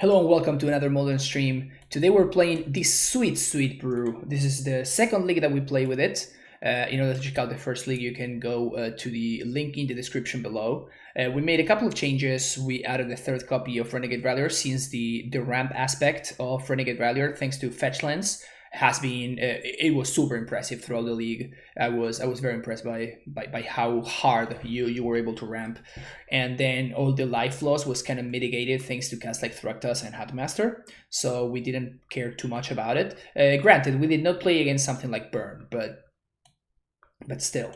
Hello and welcome to another Modern stream. Today we're playing this sweet brew. This is the second league that we play with it. In order to check out the first league, you can go to the link in the description below. We made a couple of changes. We added a third copy of Renegade Rallier since the ramp aspect of Renegade Rallier, thanks to fetch lens, has been it was super impressive throughout the league. I was very impressed by how hard you were able to ramp, and then all the life loss was kind of mitigated thanks to casts like Thruktas and Hatmaster, so we didn't care too much about it. Granted, we did not play against something like Burn, but still,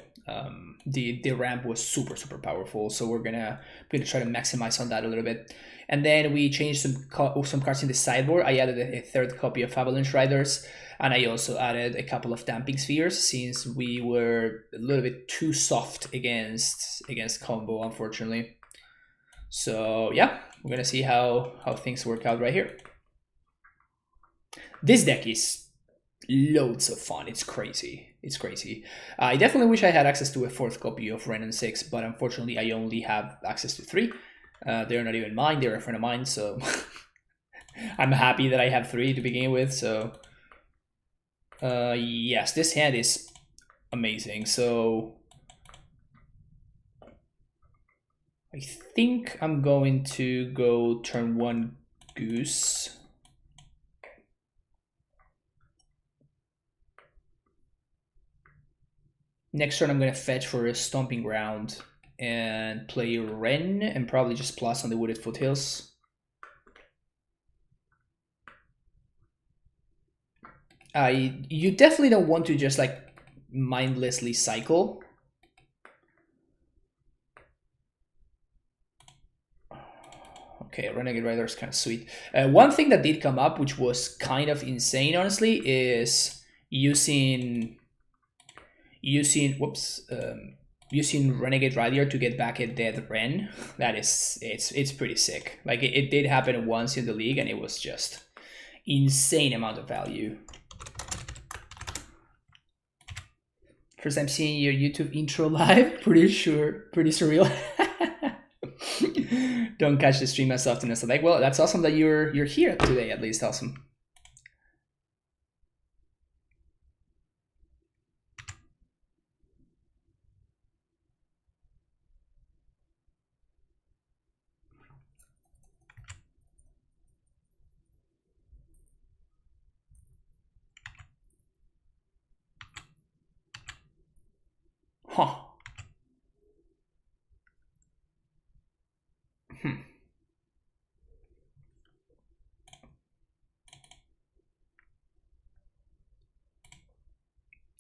the ramp was super powerful, so we're gonna try to maximize on that a little bit. And then we changed some cards in the sideboard. I added a third copy of Avalanche Riders, and I also added a couple of Damping Spheres since we were a little bit too soft against combo, unfortunately. So yeah, we're gonna see how things work out right here. This deck is loads of fun. It's crazy. I definitely wish I had access to a fourth copy of Wrenn and 6, but unfortunately I only have access to 3. They're not even mine, they're a friend of mine, so I'm happy that I have 3 to begin with. So yes, this hand is amazing. So I think I'm going to go turn 1 Goose. Next turn I'm going to fetch for a Stomping Ground and play Wrenn and probably just plus on the Wooded Foothills. You definitely don't want to just like mindlessly cycle. Okay, Renegade Rider is kind of sweet. One thing that did come up, which was kind of insane, honestly, is using Renegade Rider to get back a dead Wrenn. That is, it's pretty sick. Like it did happen once in the league, and it was just insane amount of value. First time seeing your YouTube intro live. Pretty surreal. Don't catch the stream as often as I like. Well, that's awesome that you're here today. At least awesome. Huh.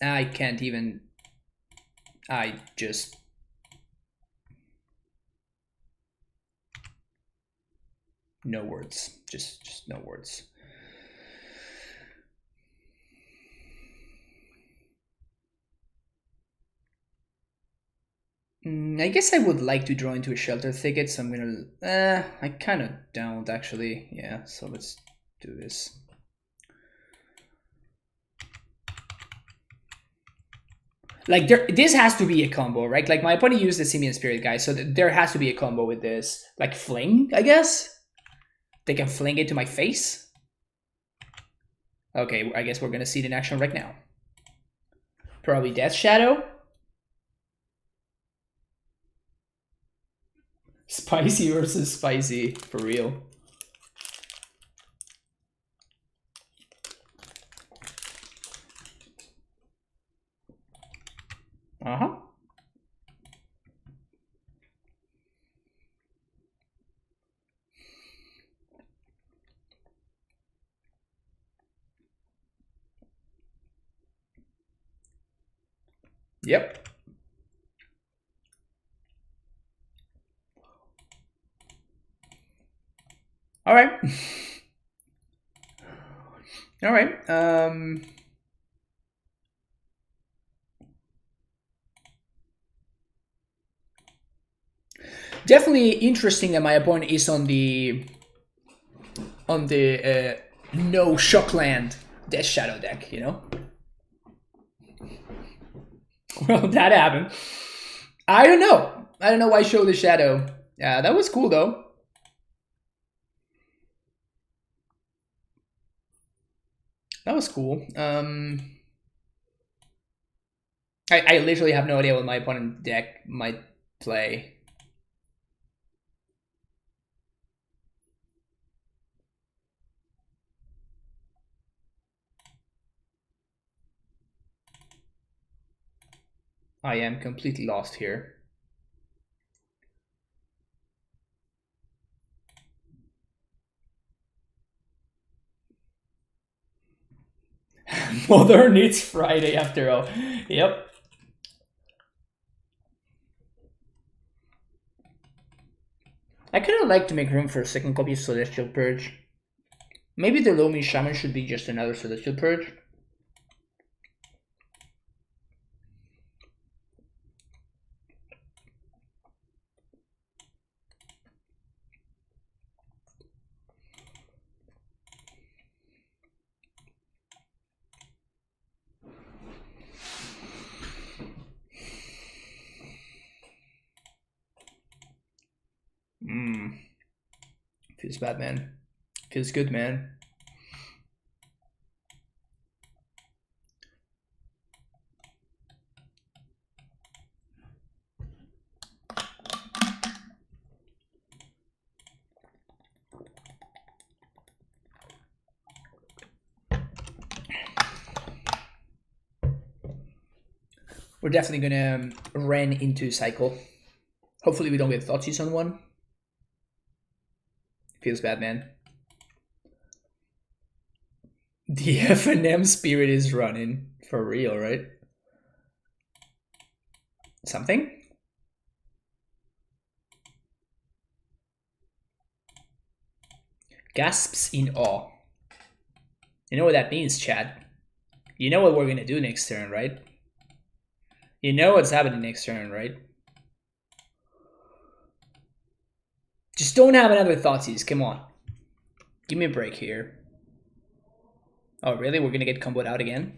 I can't even. I just. No words. Just no words. I guess I would like to draw into a Shelter Thicket, so I'm gonna... I kind of don't, actually. Yeah, so let's do this. Like, this has to be a combo, right? Like, my opponent used the Simian Spirit guy, so there has to be a combo with this. Like, Fling, I guess? They can fling it to my face? Okay, I guess we're gonna see it in action right now. Probably Death Shadow? Spicy versus spicy, for real. Uh-huh. Yep. All right. All right. Definitely interesting that my opponent is on the no Shockland Death Shadow deck, you know? Well, that happened. I don't know. I don't know why show the Shadow. That was cool though. That was cool. I literally have no idea what my opponent deck might play. I am completely lost here. Mother needs Friday after all. Yep. I kind of like to make room for a second copy of Celestial Purge. Maybe the Lomi Shaman should be just another Celestial Purge. Feels bad, man. Feels good, man. We're definitely gonna Wrenn into cycle. Hopefully we don't get Thoughtseize on one. Feels bad, man. The F&M spirit is running. For real, right? Something? Gasps in awe. You know what that means, Chad? You know what we're gonna do next turn, right? You know what's happening next turn, right? Just don't have another Thoughtseize, come on. Give me a break here. Oh, really? We're gonna get comboed out again?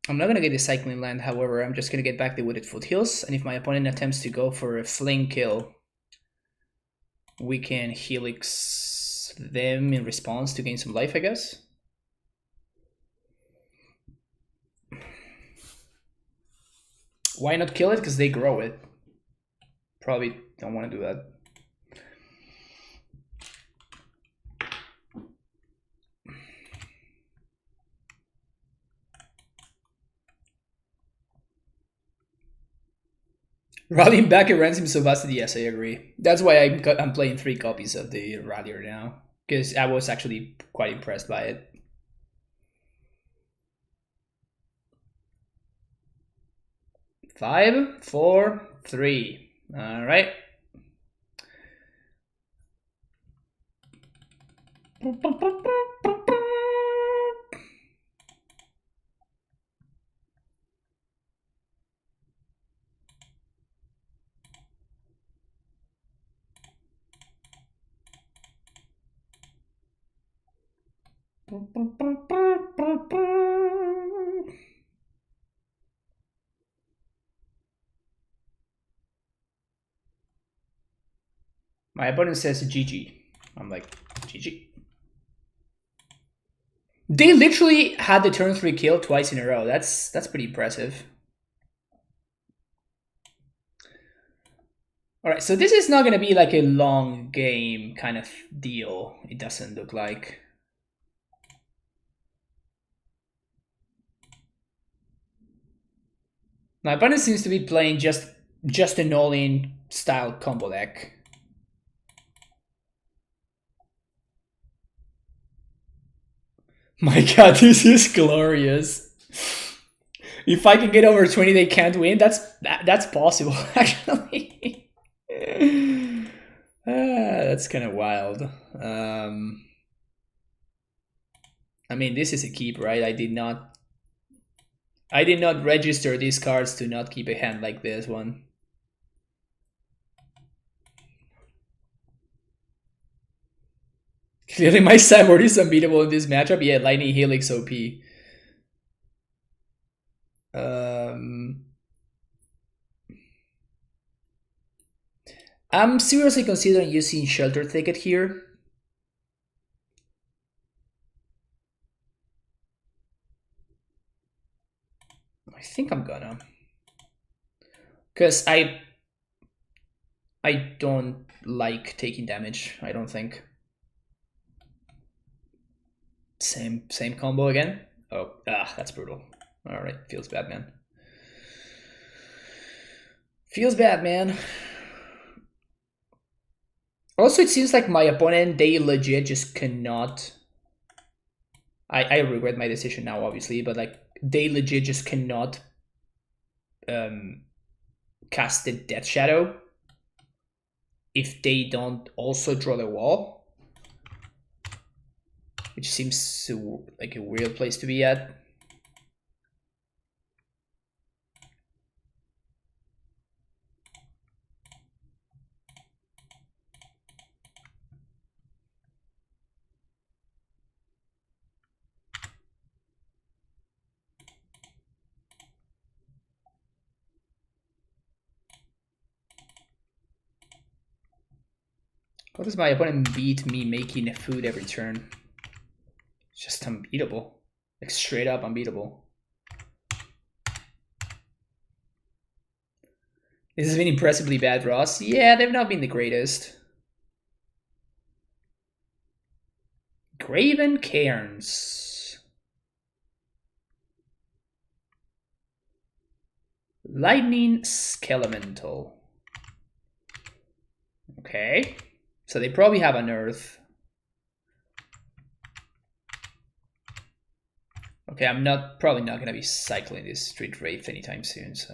I'm not going to get the Cycling Land, however, I'm just going to get back the Wooded Foothills, and if my opponent attempts to go for a Fling kill, we can Helix them in response to gain some life, I guess. Why not kill it? Because they grow it. Probably don't want to do that. Rallying back at Ransom Savacity, yes, I agree. That's why I'm playing 3 copies of the Rallier now, because I was actually quite impressed by it. Five, four, three. All right. My opponent says GG. I'm like, GG. They literally had the turn 3 kill twice in a row. That's pretty impressive. Alright, so this is not going to be like a long game kind of deal. It doesn't look like. My opponent seems to be playing just an all-in style combo deck. My god, this is glorious. If I can get over 20, they can't win. That's possible, actually. That's kind of wild. I mean, this is a keep, right? I did not register these cards to not keep a hand like this one. Clearly my sideboard is unbeatable in this matchup. Yeah, Lightning Helix OP. I'm seriously considering using Shelter Thicket here. I think I'm gonna. Because I don't like taking damage, I don't think. Same combo again? Oh, that's brutal. Alright, feels bad, man. Feels bad, man. Also, it seems like my opponent, they legit just cannot... I regret my decision now, obviously, but like, they legit just cannot cast the Death Shadow if they don't also draw the wall. Which seems like a weird place to be at. How does my opponent beat me making a food every turn? It's just unbeatable. Like straight up unbeatable. This has been impressively bad, Ross. Yeah, they've not been the greatest. Graven Cairns. Lightning Skelemental. Okay. So they probably have an Earth. Okay, I'm probably not gonna be cycling this Street Wraith anytime soon, so...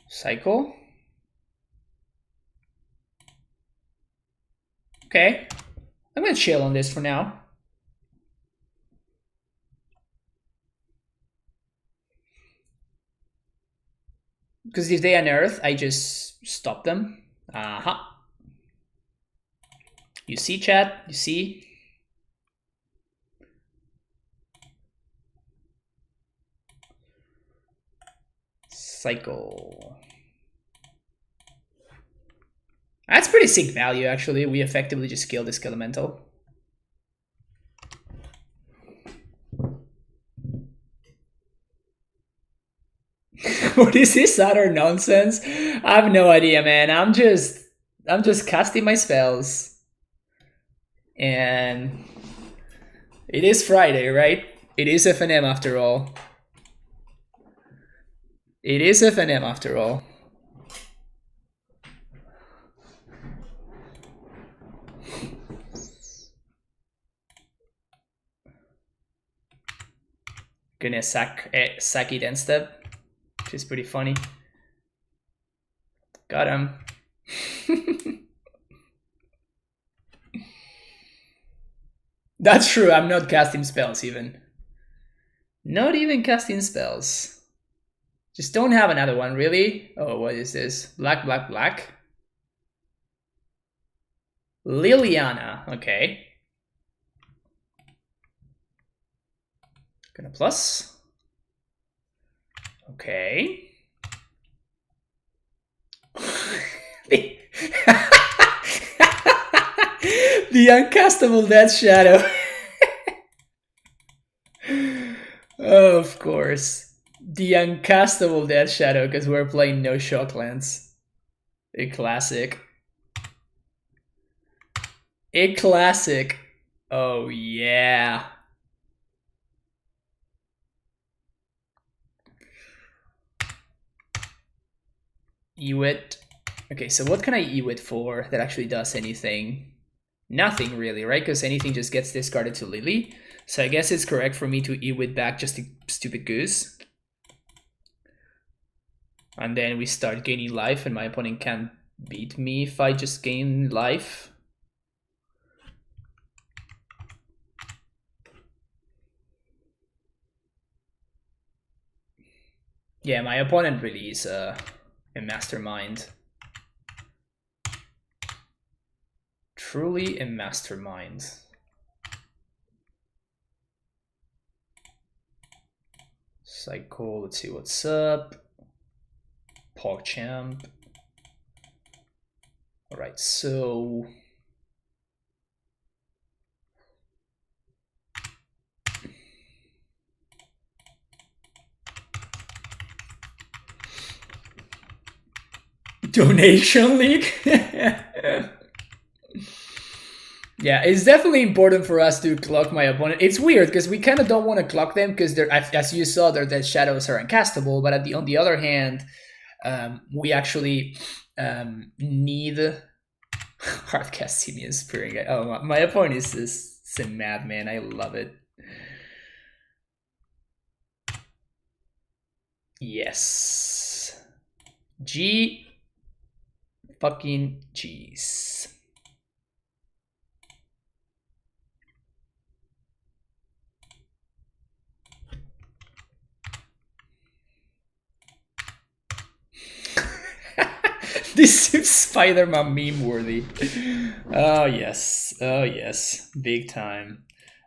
Cycle? Okay. I'm gonna chill on this for now. Because if they unearth, I just stop them. Aha. You see, chat? You see? Cycle. That's pretty sick value, actually. We effectively just kill this Skelemental. What is this utter nonsense? I have no idea, man. I'm just casting my spells. And it is Friday, right? It is FNM after all. It is FNM after all. Gonna sack it end step, which is pretty funny. Got him. That's true, I'm not casting spells even. Not even casting spells. Just don't have another one, really? Oh, what is this? Black, black, black? Liliana, okay. Gonna plus. Okay. The uncastable Death Shadow. Oh, of course. The uncastable Death Shadow, because we're playing no Shocklands. A classic. A classic. Oh, yeah. Ewit. Okay, so what can I Ewit for that actually does anything? nothing really, right? Because anything just gets discarded to Lily. So I guess it's correct for me to Ewit back just a stupid goose. And then we start gaining life, and my opponent can't beat me if I just gain life. Yeah, my opponent really is a mastermind. Truly a mastermind. Cycle, let's see what's up. PogChamp. Alright, so... Donation League? Yeah, it's definitely important for us to clock my opponent. It's weird because we kind of don't want to clock them because they're, as you saw, their dead shadows are uncastable. But on the other hand, we actually need hardcast Simian Spearing. Oh, my opponent is this a madman. I love it. Yes. G fucking G's. This is Spider-Man meme worthy. Oh yes, oh yes, big time.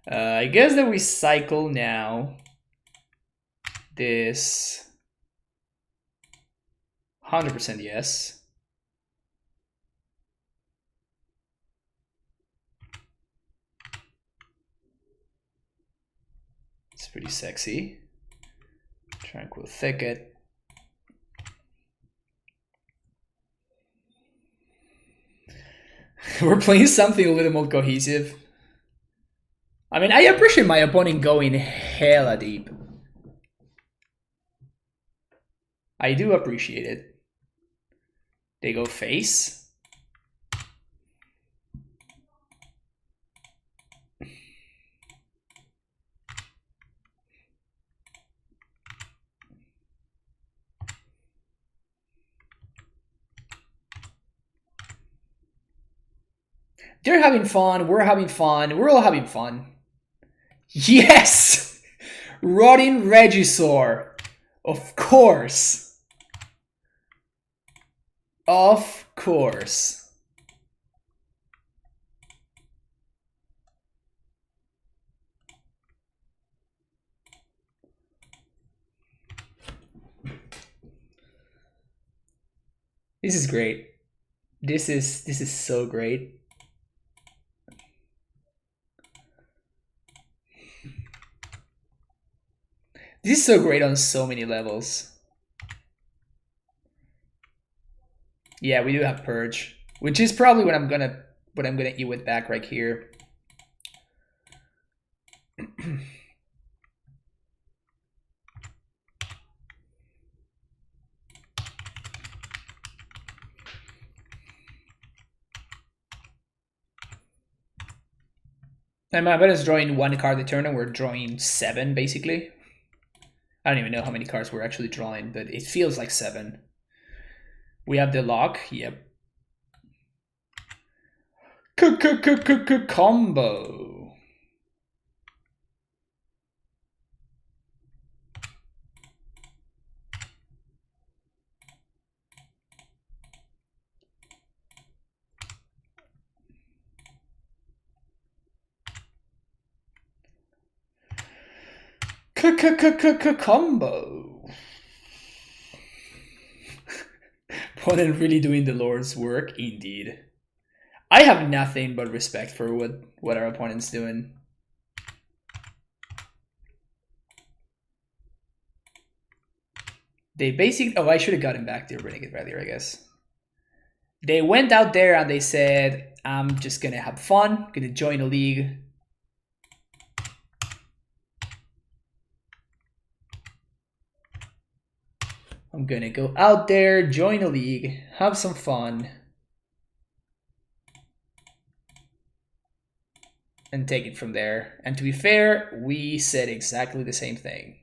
I guess that we cycle now. This 100% yes. It's pretty sexy. Tranquil Thicket. We're playing something a little more cohesive. I mean, I appreciate my opponent going hella deep. I do appreciate it. They go face. They're having fun. We're having fun. We're all having fun. Yes! Rotting Regisaur. Of course. Of course. This is great. This is so great. This is so great on so many levels. Yeah, we do have Purge, which is probably what I'm gonna eat with back right here. And my opponent's drawing 1 card a turn, and we're drawing 7 basically. I don't even know how many cards we're actually drawing, but it feels like 7. We have the lock. Yep. Combo. Combo. Opponent really doing the Lord's work, indeed. I have nothing but respect for what our opponent's doing. They basically... Oh, I should have gotten back to Renegade earlier, I guess. They went out there and they said, I'm just gonna have fun, gonna join a league. I'm gonna go out there, join a league, have some fun. and take it from there. And to be fair, we said exactly the same thing.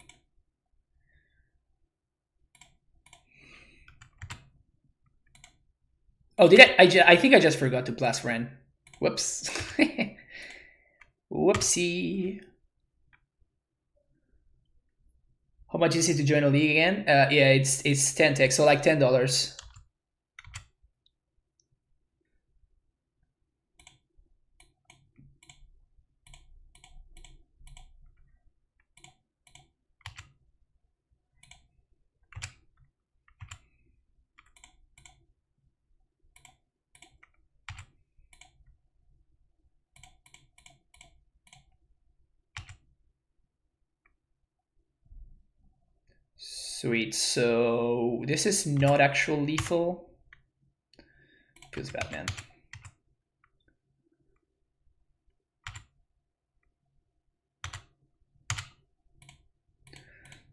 Oh, did I think I just forgot to plus Wrenn. Whoops. Whoopsie. How much is it to join a league again? Yeah, it's 10 tech, so like $10. Sweet, so this is not actual lethal. Feels bad, man.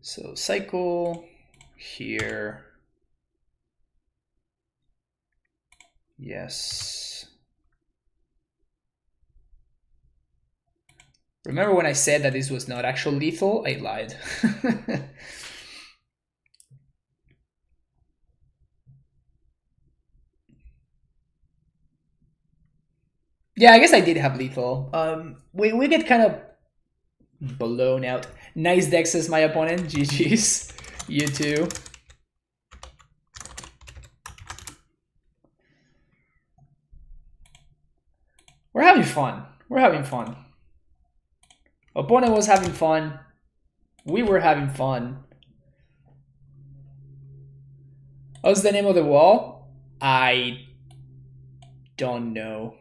So cycle here. Yes. Remember when I said that this was not actual lethal? I lied. Yeah, I guess I did have lethal. We get kind of blown out. Nice deck, says my opponent. GG's. You too. We're having fun. We're having fun. Opponent was having fun. We were having fun. What's the name of the wall? I don't know.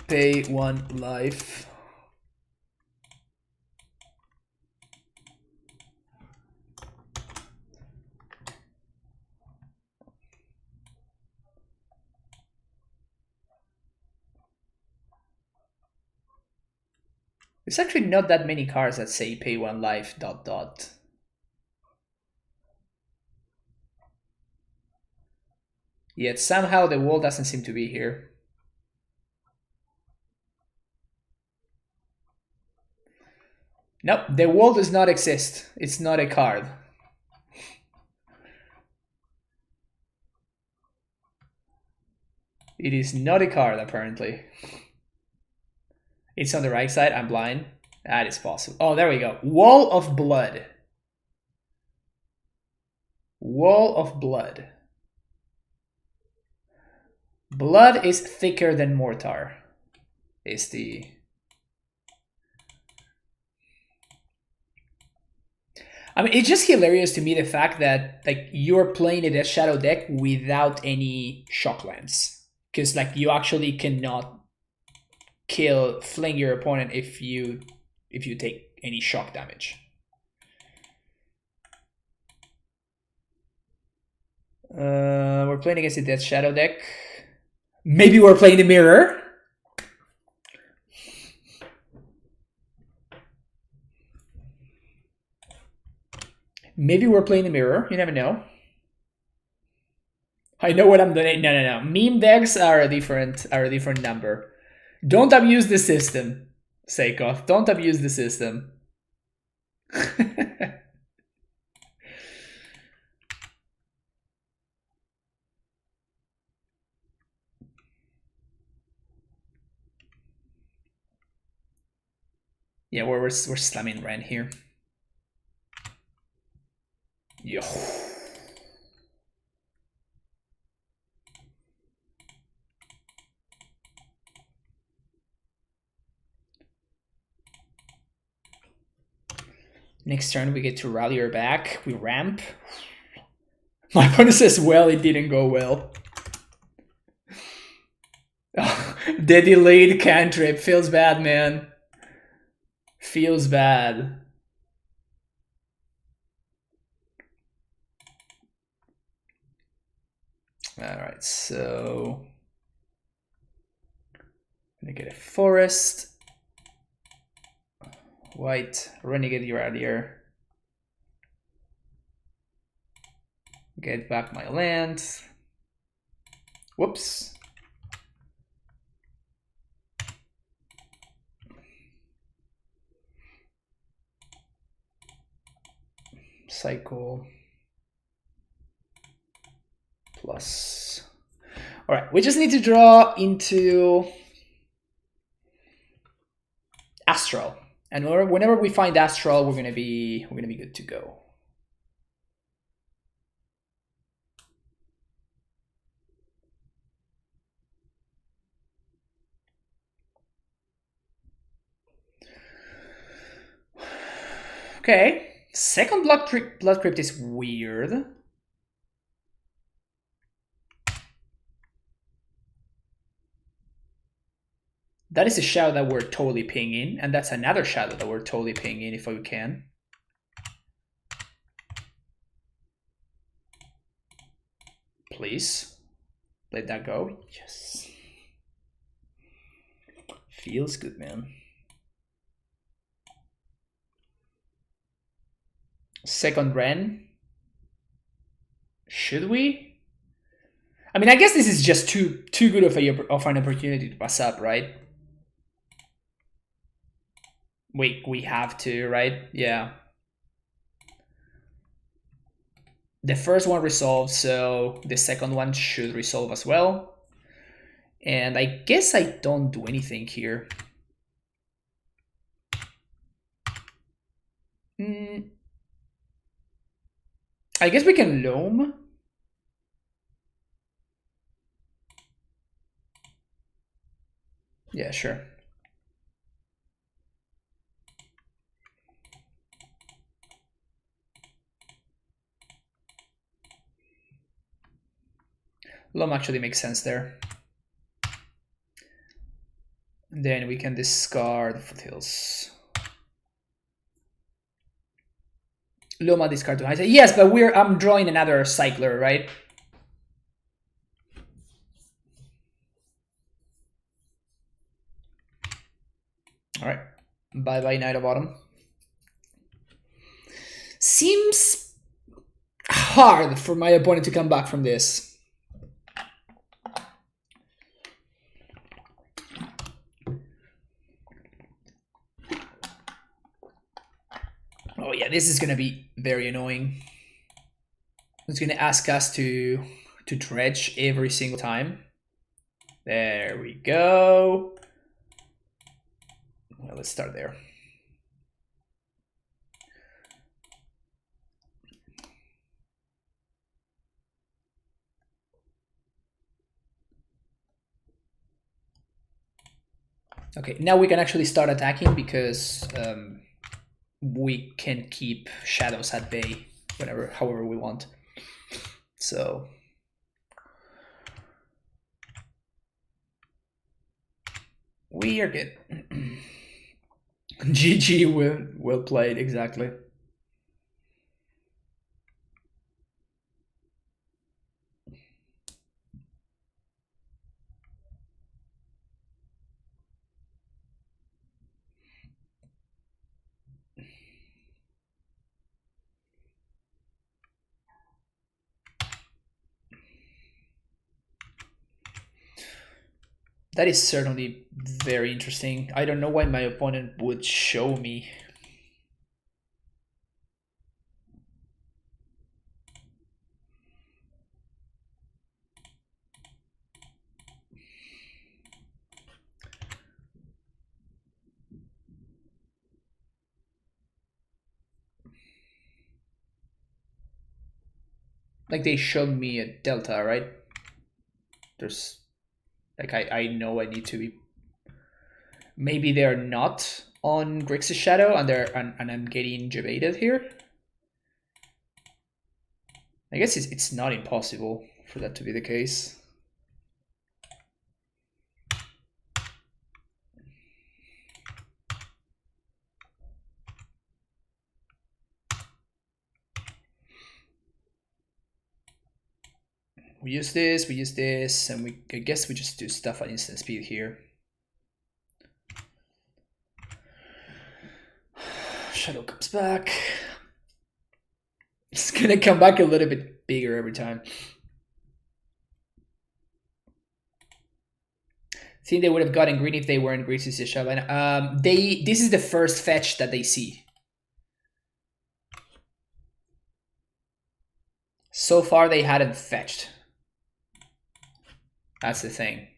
Pay 1 life. There's actually not that many cards that say pay 1 life ... Yet somehow the wall doesn't seem to be here. Nope, the wall does not exist. It's not a card. It is not a card, apparently. It's on the right side. I'm blind. That is possible. Oh, there we go. Wall of Blood. Wall of Blood. Blood is thicker than mortar. Is the... I mean, it's just hilarious to me the fact that like you're playing a Death Shadow deck without any Shocklands, because like you actually cannot fling your opponent if you take any shock damage. We're playing against a Death Shadow deck. Maybe we're playing the mirror. Maybe we're playing the mirror. You never know. I know what I'm doing. No. Meme decks are a different number. Don't abuse the system, Seikoth. Don't abuse the system. Yeah, we're slamming Wrenn here. Yo. Next turn we get to rally her back. We ramp. My opponent says, well, it didn't go well. The delayed cantrip. Feels bad, man. Feels bad. Alright, so... I'm gonna get a forest. White, Renegade Irradiator. Get back my land. Whoops. cycle plus. All right, we just need to draw into Astral, and whenever we find Astral, we're gonna be good to go. Okay, second blood crypt is weird. That is a shadow that we're totally pinging, and that's another shadow that we're totally pinging if we can. Please, let that go. Yes. Feels good, man. Second Wrenn. Should we? I mean, I guess this is just too good of an opportunity to pass up, right? We have to, right? Yeah. The first one resolved, so the second one should resolve as well. And I guess I don't do anything here. I guess we can loam. Yeah, sure. Loam actually makes sense there. Then we can discard foothills. Loma discard to high. Yes, but I'm drawing another cycler, right? All right. Bye-bye, Knight of Autumn. Seems hard for my opponent to come back from this. Oh yeah, this is gonna be very annoying. It's gonna ask us to dredge every single time. There we go. Well, let's start there. Okay, now we can actually start attacking because we can keep shadows at bay however we want. So we are good. GG, well played, exactly. That is certainly very interesting. I don't know why my opponent would show me. Like they showed me a delta, right? There's like I know I need to be. Maybe they're not on Grixis Shadow and I'm getting jebaited here. I guess it's not impossible for that to be the case. We use this, and I guess we just do stuff at instant speed here. Shadow comes back. It's gonna come back a little bit bigger every time. I think they would have gotten green if they were in Grixis Shadow. This is the first fetch that they see. So far, they hadn't fetched. That's the thing.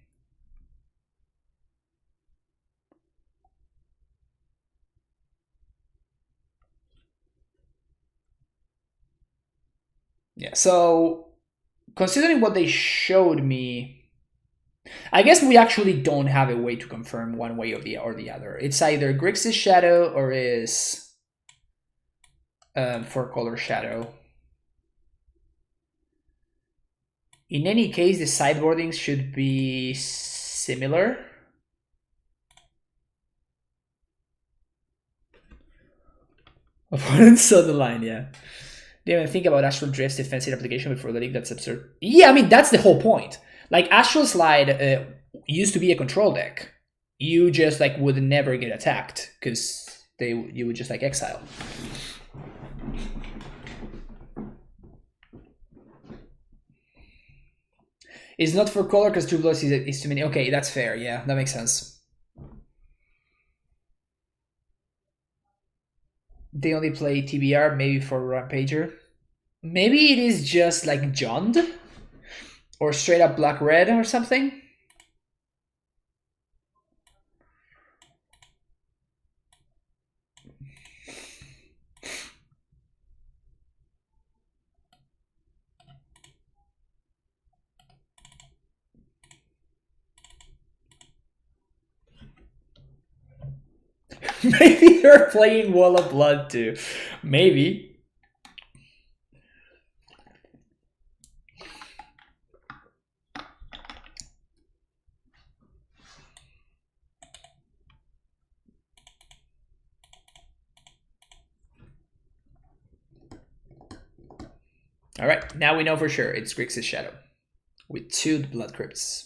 Yeah, so considering what they showed me, I guess we actually don't have a way to confirm one way or the other. It's either Grixis Shadow or is 4-color Shadow. In any case, the sideboarding should be similar. Opponents on the line, yeah. Didn't even think about Astral Drift's defensive application before the league. That's absurd. Yeah, I mean, that's the whole point. Like, Astral Slide used to be a control deck. You just, like, would never get attacked because you would just, like, exile. It's not for color because 2 blows is too many. Okay, that's fair. Yeah, that makes sense. They only play TBR, maybe for Rampager. Maybe it is just like Jund? Or straight up black-red or something? Maybe they're playing Wall of Blood too. Maybe. Alright, now we know for sure it's Grixis Shadow. With 2 Blood Crypts.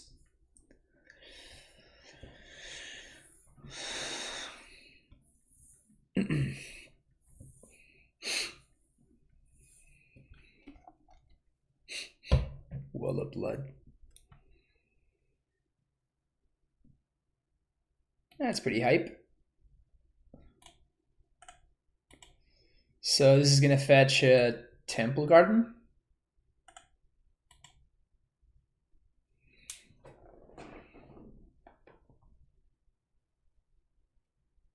Wall of Blood. That's pretty hype. So this is gonna fetch a Temple Garden.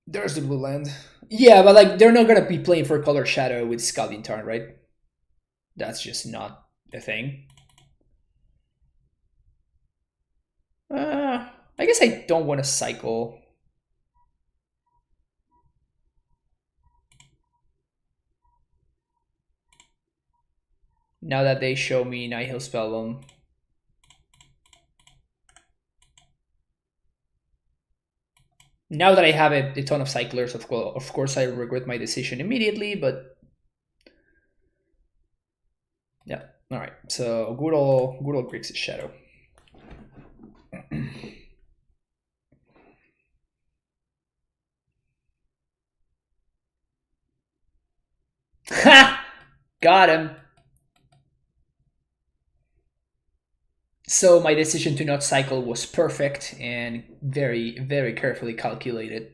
There's the blue land. Yeah, but like they're not gonna be playing for color Shadow with Scalding Tarn, right? That's just not a thing. I guess I don't want to cycle. Now that they show me Nihil Spellbomb. Now that I have a ton of cyclers, of course I regret my decision immediately, but yeah. All right, so good old Grixis Shadow. Ha! Got him. So my decision to not cycle was perfect and very, very carefully calculated.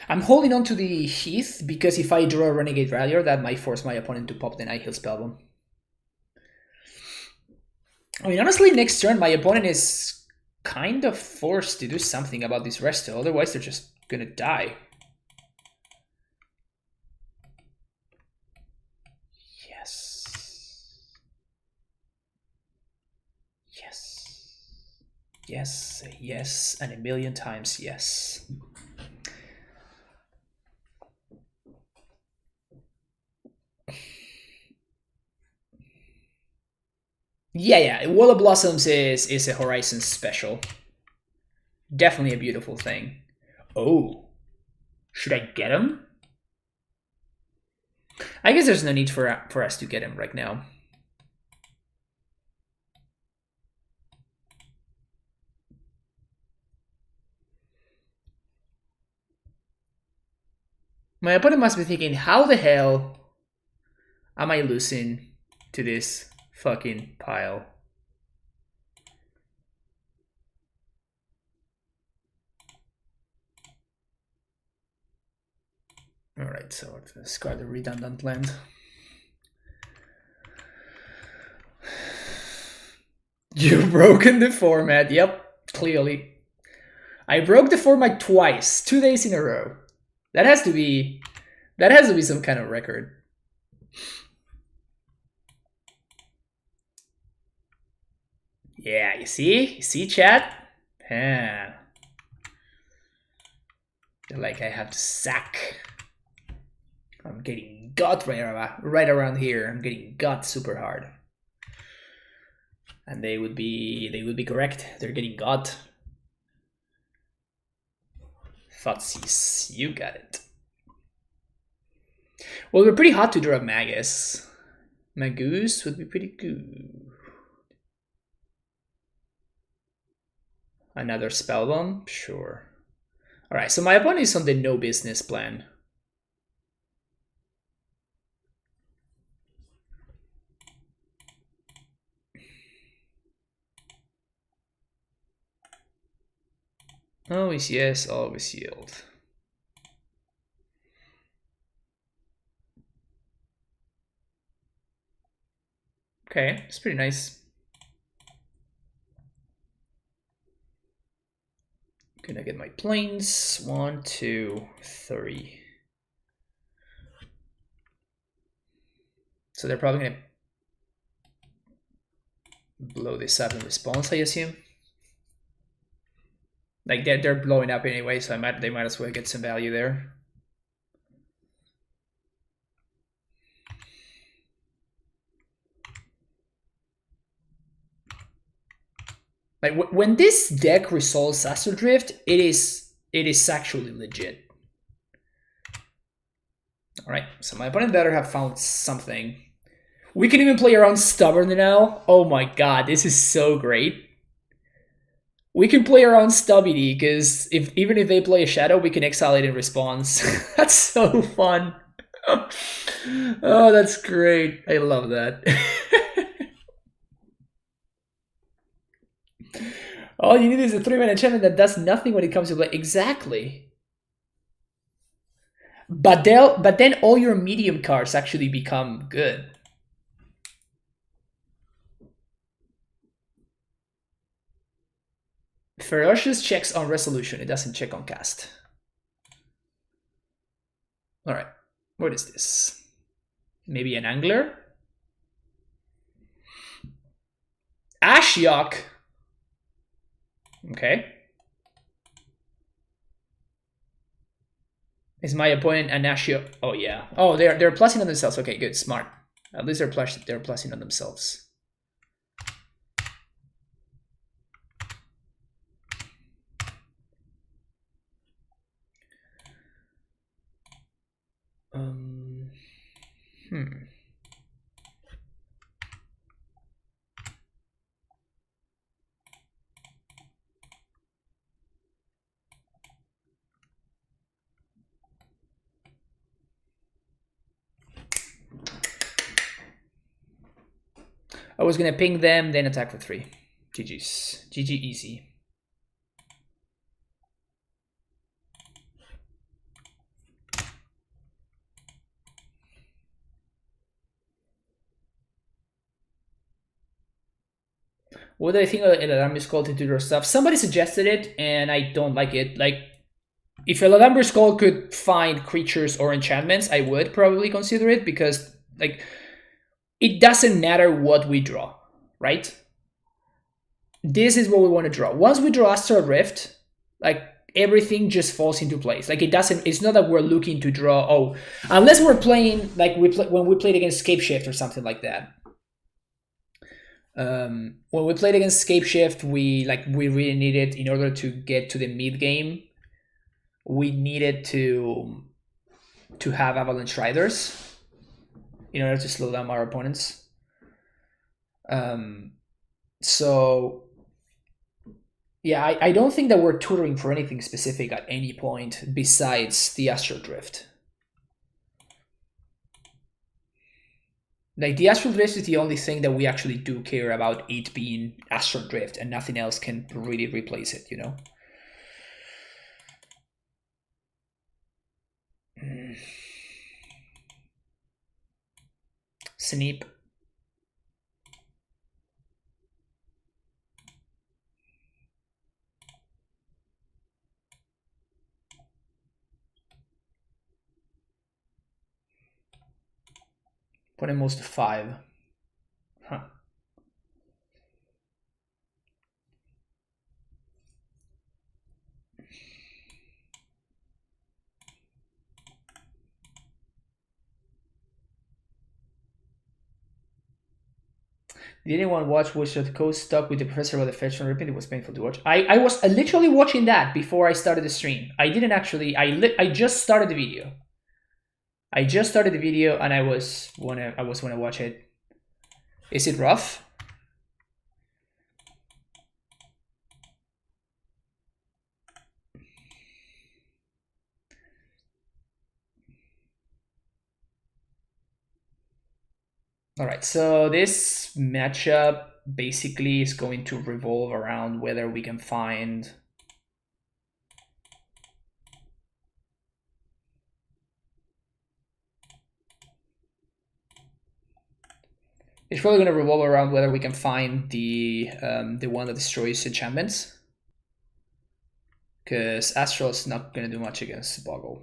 I'm holding on to the Heath because if I draw a Renegade Rallier, that might force my opponent to pop the Nihil Spellbomb. I mean, honestly, next turn, my opponent is kind of forced to do something about this Resto, otherwise they're just gonna die. Yes. Yes. Yes, yes, and a million times yes. Yeah, Wall of Blossoms is a Horizon special. Definitely a beautiful thing. Oh, should I get him? I guess there's no need for us to get him right now. My opponent must be thinking, how the hell am I losing to this fucking pile? Alright, so let's discard the redundant land. You've broken the format. Yep, clearly. I broke the format twice, 2 days in a row. That has to be some kind of record. Yeah, you see, chat? Yeah. Like I have to sack. I'm getting got right around here. I'm getting got super hard. And they would be correct. They're getting got. Futsies, you got it. Well, we're pretty hot to draw Magus. Magus would be pretty good. Another Spellbomb? Sure. Alright, so my opponent is on the no business plan. Always yes, always yield. Okay, it's pretty nice. Gonna get my planes. 1, 2, 3. So they're probably gonna blow this up in response, I assume. Like they're blowing up anyway, so they might as well get some value there. Like when this deck resolves Astral Drift, it is actually legit. All right, so my opponent better have found something. We can even play around Stubborn now. Oh my god, this is so great. We can play around Stubby because even if they play a Shadow, we can exile it in response. That's so fun. Oh, that's great. I love that. All you need is a 3-mana enchantment that does nothing when it comes to play. Exactly. But then all your medium cards actually become good. Ferocious checks on resolution. It doesn't check on cast. Alright. What is this? Maybe an angler? Ashiok. Okay. Is my opponent an Ashiok? Oh yeah. Oh, they're plussing on themselves. Okay, good, smart. At least they're plussing on themselves. I was gonna ping them, then attack for 3. GG's. GG easy. What do I think of Eladamri's Call to do stuff? Somebody suggested it, and I don't like it. Like, if Eladamri's Call could find creatures or enchantments, I would probably consider it, because, like, it doesn't matter what we draw, right? This is what we want to draw. Once we draw Astral Rift, like, everything just falls into place. Like, it's not that we're looking to draw, unless we're playing, like, when we played against Scapeshift or something like that. When we played against Scapeshift, we really needed, in order to get to the mid game, we needed to have Avalanche Riders in order to slow down our opponents. So yeah, I don't think that we're tutoring for anything specific at any point besides the Astral Drift. Like, the Astral Drift is the only thing that we actually do care about, it being Astral Drift, and nothing else can really replace it, you know? Sneep. Put him most to 5. Huh. Did anyone watch Wizard of the Coast stuck with the professor about the fetch and repeat? It was painful to watch. I was literally watching that before I started the stream. I didn't actually. I just started the video. I just started the video and I was wanna watch it. Is it rough? All right, so this matchup basically is going to revolve around whether we can find it's probably going to revolve around whether we can find the one that destroys enchantments, because Astral is not going to do much against Boggle.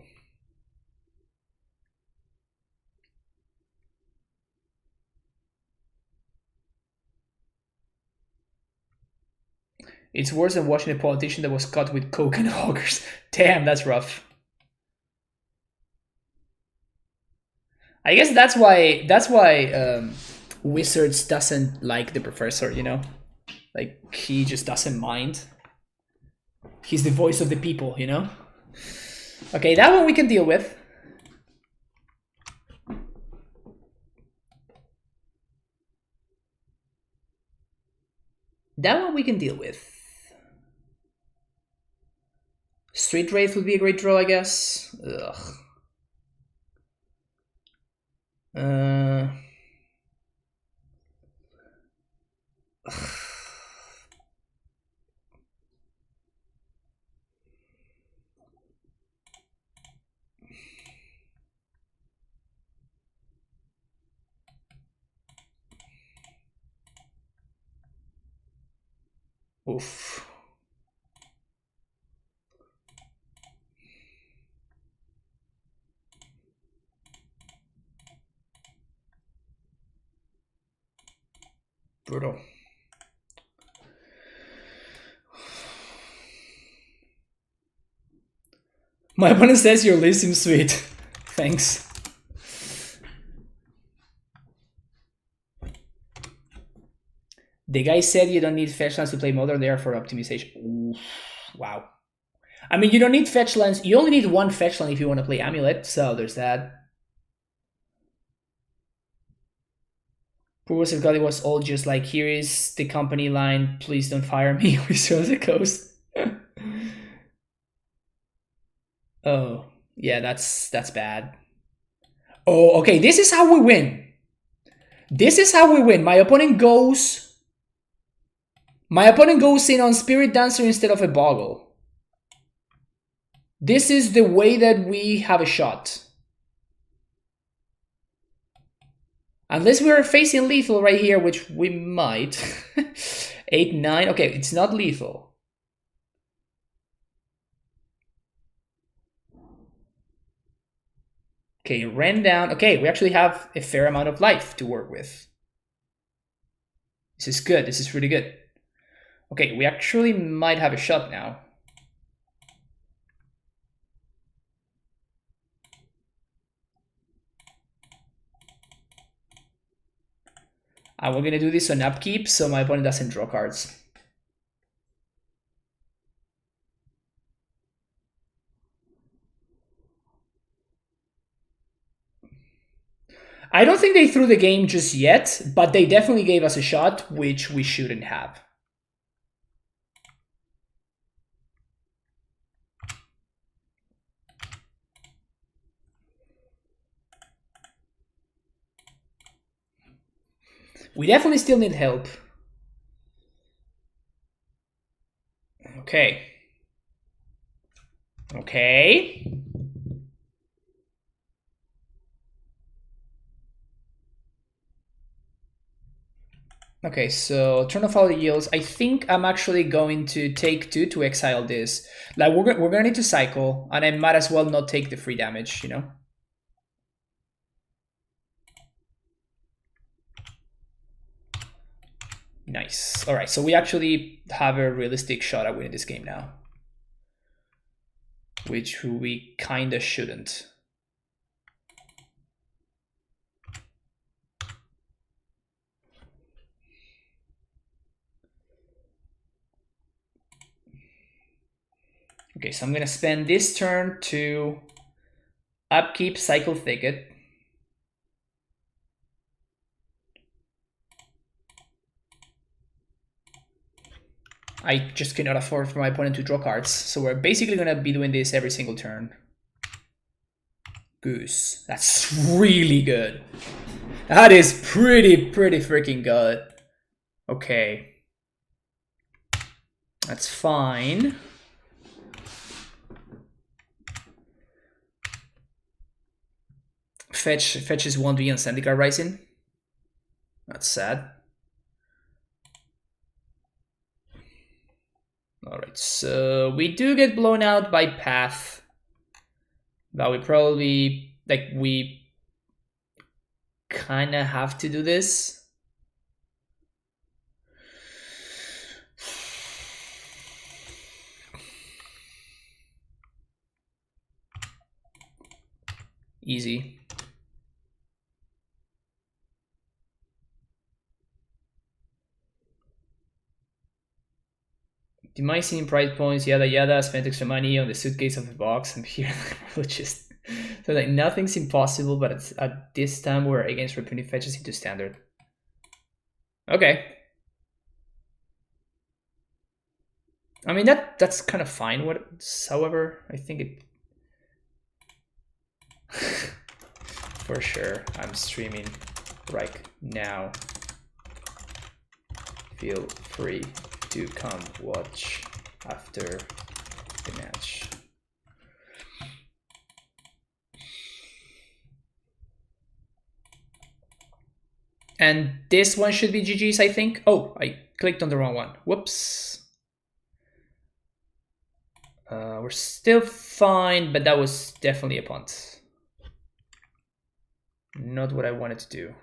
It's worse than watching a politician that was caught with coke and hoggers. Damn, that's rough. I guess that's why Wizards doesn't like the professor, you know? Like, he just doesn't mind. He's the voice of the people, you know? Okay, that one we can deal with. That one we can deal with. Street Wraith would be a great draw, I guess. Ugh. Ugh. Oof. Brutal. My opponent says your list seems sweet. Thanks. The guy said you don't need fetch lands to play modern, they are for optimization. Oof. Wow. I mean, you don't need fetch lands. You only need one fetch land if you want to play Amulet, so there's that. Progressive God, it was all just like, here is the company line, please don't fire me, Wizard of the Coast. Oh, yeah, that's bad. Oh, okay, this is how we win. This is how we win. My opponent goes in on Spirit Dancer instead of a Boggle. This is the way that we have a shot. Unless we are facing lethal right here, which we might. 8, 9. Okay, it's not lethal. Okay, Wrenn down. Okay, we actually have a fair amount of life to work with. This is good. This is really good. Okay, we actually might have a shot now. And we're gonna do this on upkeep so my opponent doesn't draw cards. I don't think they threw the game just yet, but they definitely gave us a shot, which we shouldn't have. We definitely still need help. Okay. Okay. Okay, so turn off all the yields. I think I'm actually going to take 2 to exile this. Like we're gonna need to cycle, and I might as well not take the free damage, you know? Nice. Alright, so we actually have a realistic shot at winning this game now. Which we kinda shouldn't. Okay, so I'm gonna spend this turn to upkeep Cycle Thicket. I just cannot afford for my opponent to draw cards, so we're basically gonna be doing this every single turn. Goose. That's really good. That is pretty freaking good. Okay. That's fine. Fetches won't be on Zendikar Rising. That's sad. Alright, so we do get blown out by Path. But we probably, like, we kind of have to do this. Easy. Demising Pride points, yada yada, spent extra money on the suitcase of the box, and here we'll just... So like nothing's impossible, but it's, at this time we're against repugnant fetches into standard. Okay. I mean that's kind of fine. However, I think it for sure. I'm streaming right now. Feel free to come watch after the match. And this one should be GG's, I think. Oh, I clicked on the wrong one. Whoops. We're still fine, but that was definitely a punt. Not what I wanted to do.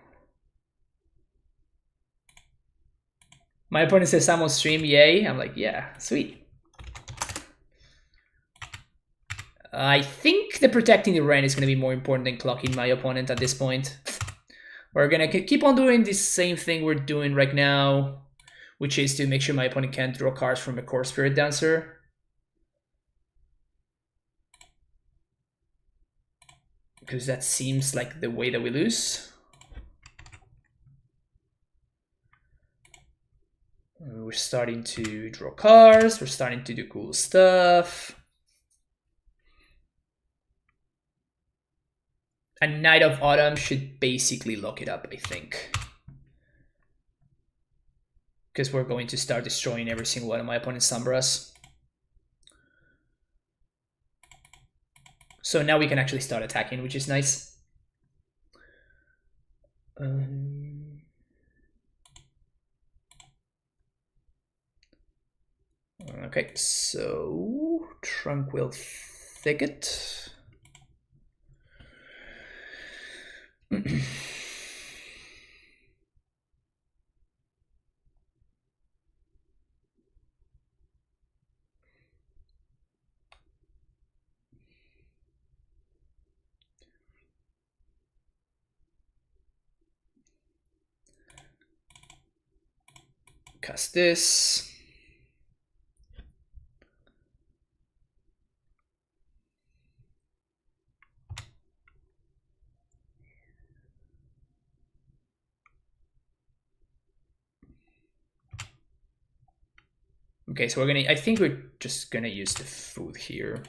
My opponent says I'm on stream, yay. I'm like, yeah, sweet. I think the protecting the Wrenn is going to be more important than clocking my opponent at this point. We're going to keep on doing this same thing we're doing right now, which is to make sure my opponent can't draw cards from a Core Spirit Dancer. Because that seems like the way that we lose. We're starting to draw cards, we're starting to do cool stuff. A Knight of Autumn should basically lock it up, I think. Because we're going to start destroying every single one of my opponent's Sombras. So now we can actually start attacking, which is nice. Okay, so Tranquil Thicket. Cast this. Okay, so I think we're just gonna use the food here.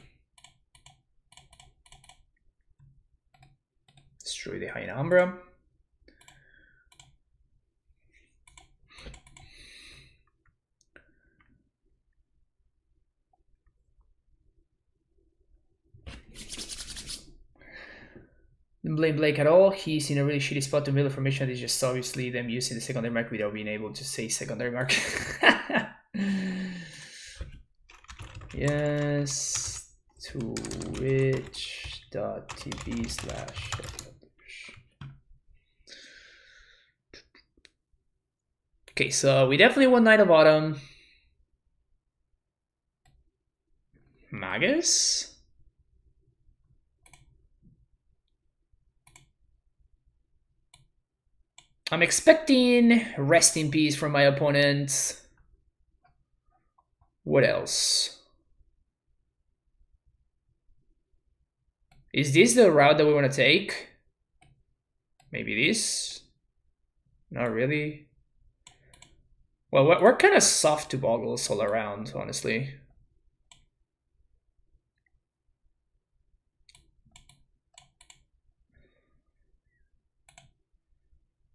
Destroy the Hyena Umbra. blame Blake at all. He's in a really shitty spot to build a formation. It's just obviously them using the secondary mark without being able to say secondary mark. Yes, twitch.tv/. Okay, so we definitely want Knight of Bottom. Magus? I'm expecting Rest in Peace from my opponent. What else? Is this the route that we want to take? Maybe this? Not really. Well, we're kind of soft to Bogles all around, honestly.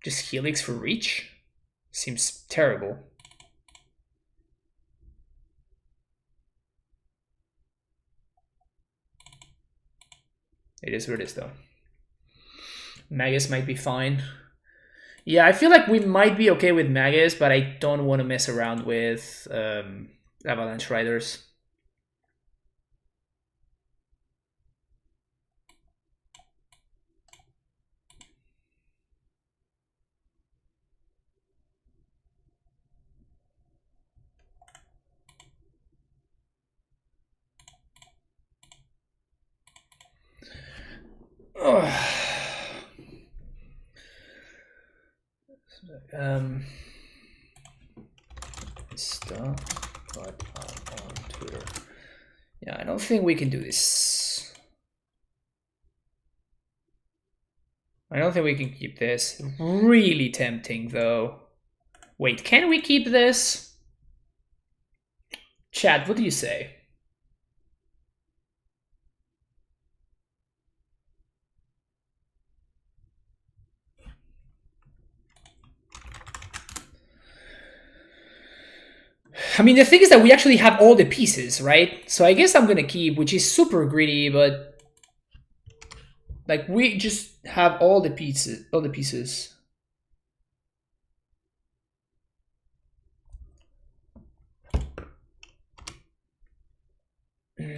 Just Helix for reach? Seems terrible. It is what it is, though. Magus might be fine. Yeah, I feel like we might be okay with Magus, but I don't want to mess around with Avalanche Riders. Stuff but on Twitter. Yeah, I don't think we can do this. I don't think we can keep this. Really tempting though. Wait, can we keep this? Chat, what do you say? I mean, the thing is that we actually have all the pieces, right? So I guess I'm gonna keep, which is super greedy, but like we just have all the pieces,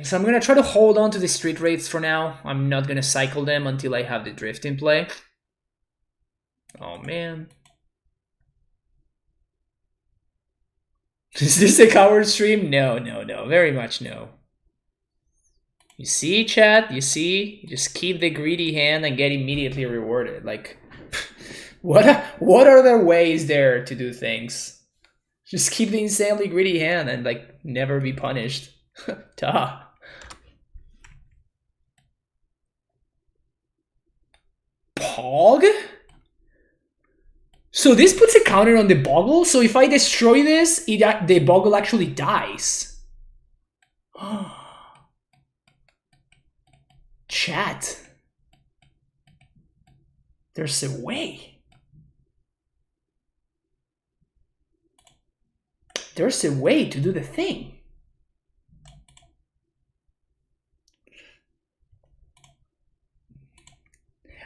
So I'm gonna try to hold on to the street wraiths for now. I'm not gonna cycle them until I have the drift in play. Oh man. Is this a coward stream? No, no, no. Very much no. You see, chat? You see? You just keep the greedy hand and get immediately rewarded. Like, what other ways there to do things? Just keep the insanely greedy hand and, like, never be punished. Duh. Pog? So this puts a counter on the Boggle, so if I destroy this, the Boggle actually dies. Chat. There's a way. There's a way to do the thing.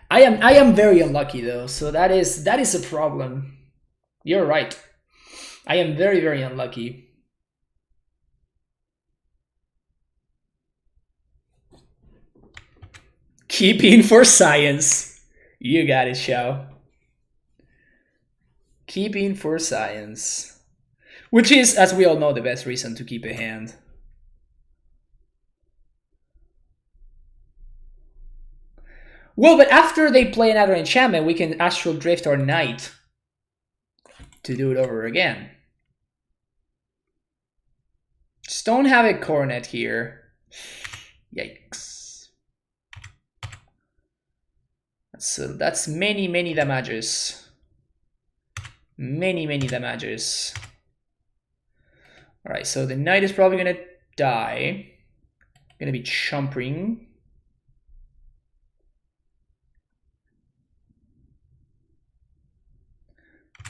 I am very unlucky though, so that is a problem. You're right. I am very, very unlucky. Keeping for science. You got it, Xiao. Keeping for science. Which is, as we all know, the best reason to keep a hand. Well, but after they play another enchantment, we can Astral Drift our Knight to do it over again. Just don't have a Coronet here. Yikes. So that's many, many damages. Many, many damages. Alright, so the Knight is probably gonna die. Gonna be chomping.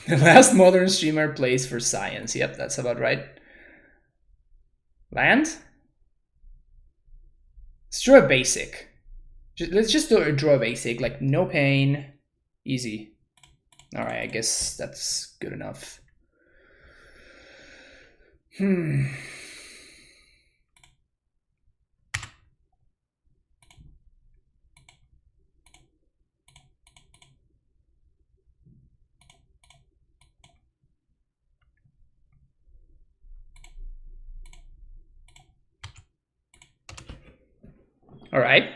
The last modern streamer plays for science. Yep, that's about right. Land? Let's draw a basic. Let's just draw a basic, like no pain, easy. All right, I guess that's good enough. All right.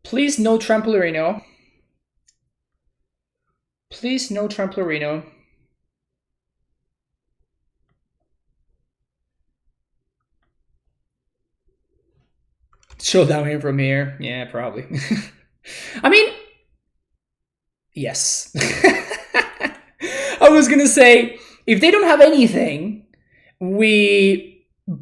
Please no Tramplerino. Please no Tramplerino. Show down here from here. Yeah, probably. I mean, yes. I was gonna say, if they don't have anything, we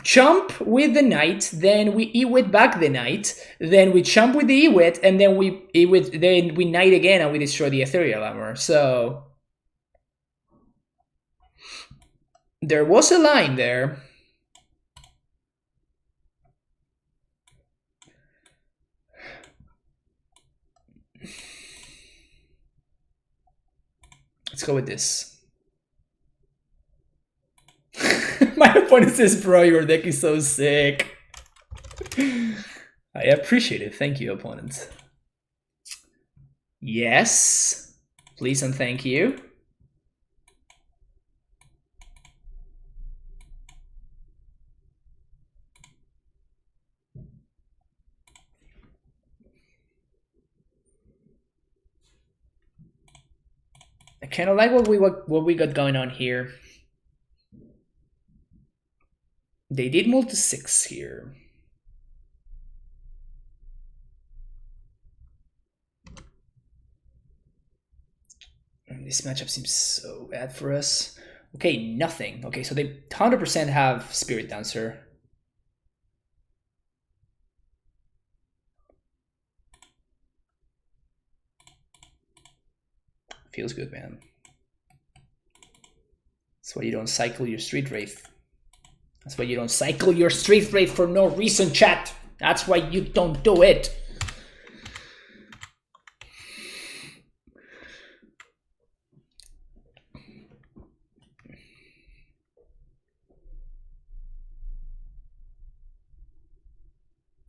chump with the knight, then we Ewit back the knight, then we chump with the Ewit, and then we Ewit, then we knight again, and we destroy the ethereal armor. So there was a line there. Let's go with this. My opponent says, bro, your deck is so sick. I appreciate it. Thank you, opponent. Yes. Please and thank you. I kind of like what we got going on here. They did multi 6 here. This matchup seems so bad for us. Okay, nothing. Okay, so they 100% have Spirit Dancer. Feels good, man. That's why you don't cycle your Street Wraith. That's why you don't cycle your Street Wraith for no reason, chat. That's why you don't do it.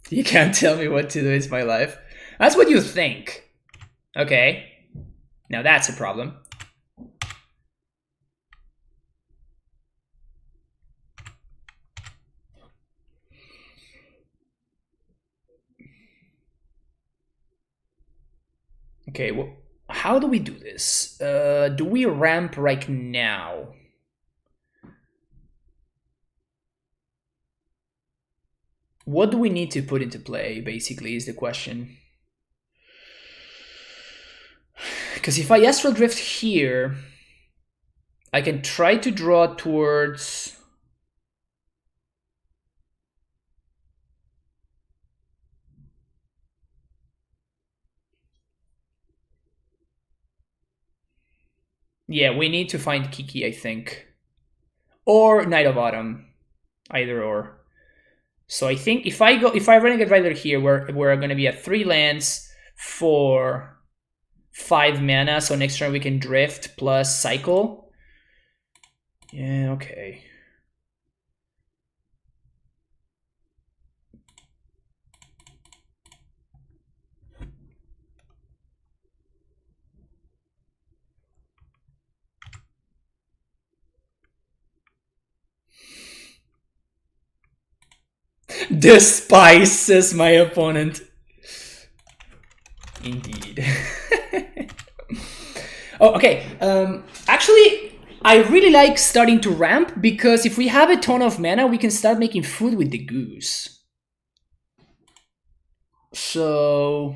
You can't tell me what to do, it's my life. That's what you think. Okay. Now that's a problem. Okay, well, how do we do this? Do we ramp right now? What do we need to put into play, basically, is the question. Because if I Astral Drift here, I can try to draw towards... Yeah, we need to find Kiki, I think. Or Knight of Autumn. Either or. So I think if I Renegade Rider here, we're gonna be at 3 lands for 5 mana, so next turn we can drift plus cycle. Yeah, okay. Despises my opponent. Indeed. Oh, okay. Actually, I really like starting to ramp because if we have a ton of mana, we can start making food with the goose. So...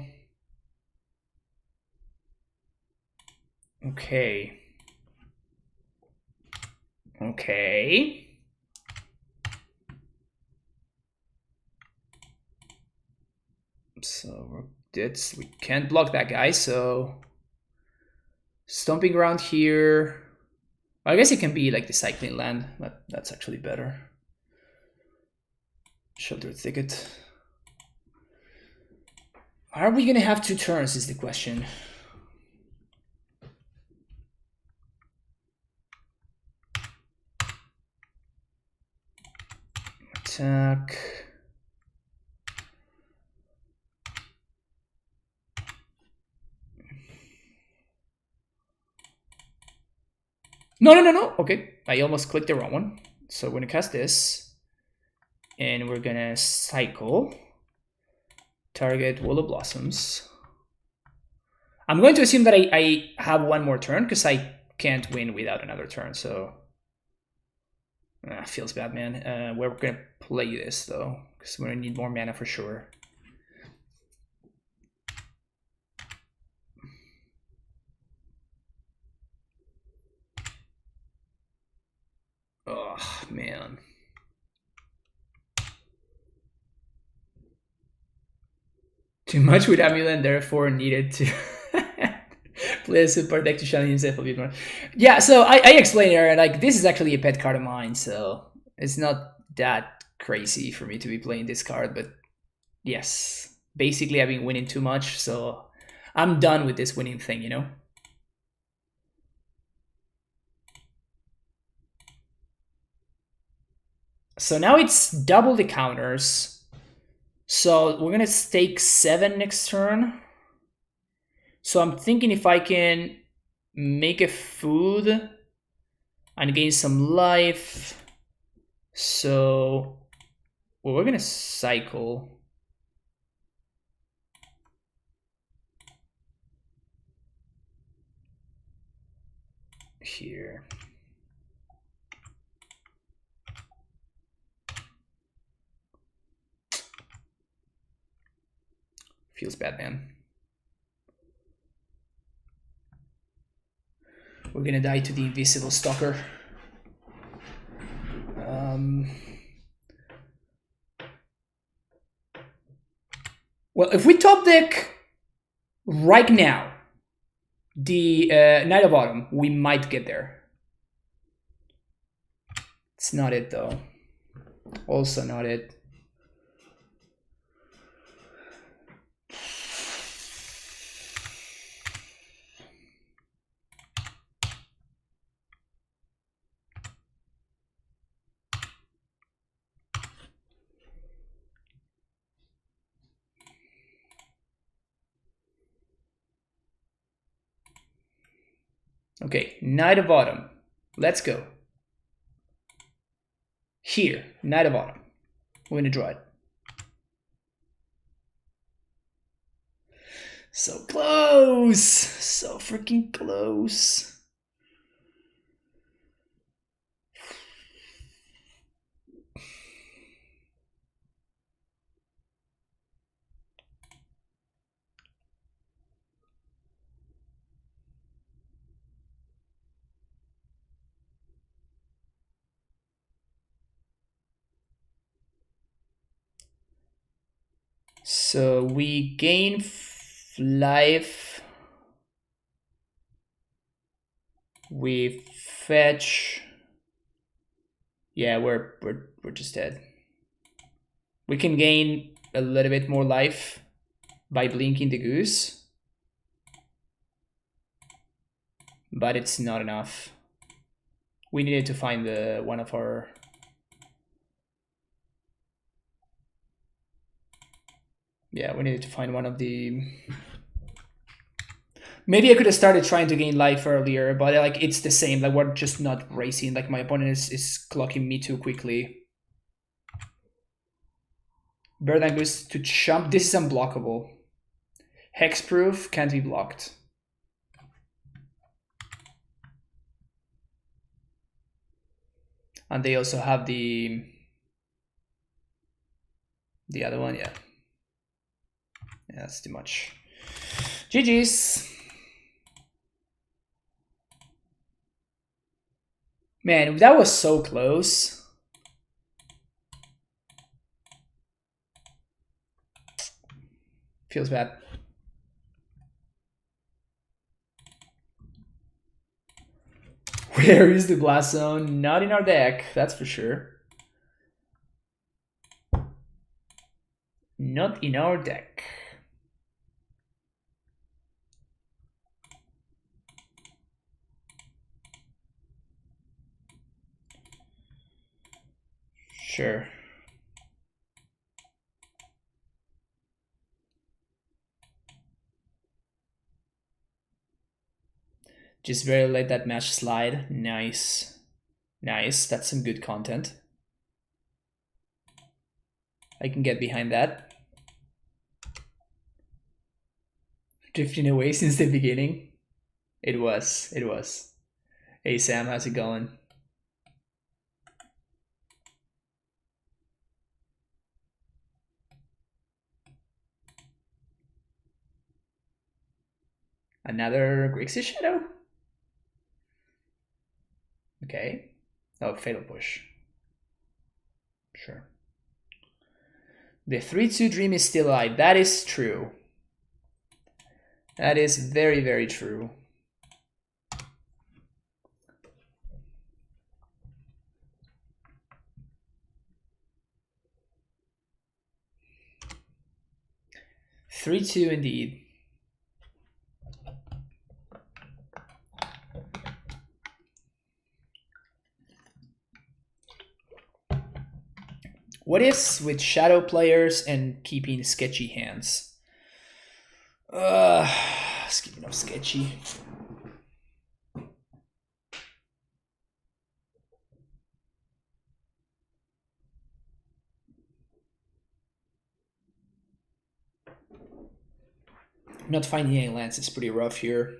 Okay. Okay. So we can't block that guy, so... Stomping around here... I guess it can be like the cycling land, but that's actually better. Shelter Thicket. Are we gonna have 2 turns is the question. Attack. No. Okay, I almost clicked the wrong one. So we're gonna cast this. And we're gonna cycle. Target Willow Blossoms. I'm going to assume that I have 1 more turn because I can't win without another turn, so... feels bad, man. We're gonna play this though, because we're gonna need more mana for sure. Oh, man. Too much with Amulet, therefore needed to play a super deck to challenge himself a bit more. Yeah, so I explained here, like, this is actually a pet card of mine, so it's not that crazy for me to be playing this card, but yes. Basically, I've been winning too much, so I'm done with this winning thing, you know? So now it's double the counters. So we're gonna stake 7 next turn. So I'm thinking if I can make a food and gain some life. So well, we're gonna cycle. Here. Feels bad, man. We're gonna die to the Invisible Stalker. Well, if we top deck right now the Knight of Autumn, we might get there. It's not it, though. Also not it. Okay, Knight of Autumn. Let's go. Here, Knight of Autumn. We're gonna draw it. So close! So freaking close. So we gain life. We fetch. Yeah, we're just dead. We can gain a little bit more life by blinking the goose, but it's not enough. We needed to find one of our. Yeah, we needed to find one of the. Maybe I could have started trying to gain life earlier, but like it's the same. Like we're just not racing. Like my opponent is clocking me too quickly. Bird and Goose to jump. This is unblockable. Hexproof can't be blocked. And they also have the other one, yeah. Yeah, that's too much. GG's. Man, that was so close. Feels bad. Where is the Blast Zone? Not in our deck, that's for sure. Not in our deck. Sure. Just barely let that match slide. Nice. Nice. That's some good content. I can get behind that. Drifting away since the beginning. It was. It was. Hey Sam, how's it going? Another Grixis Shadow? Okay. Oh, Fatal Push. Sure. The 3-2 Dream is still alive. That is true. That is very, very true. Three, two, indeed. What is with shadow players and keeping sketchy hands? Speaking of sketchy. Not finding any lands is pretty rough here.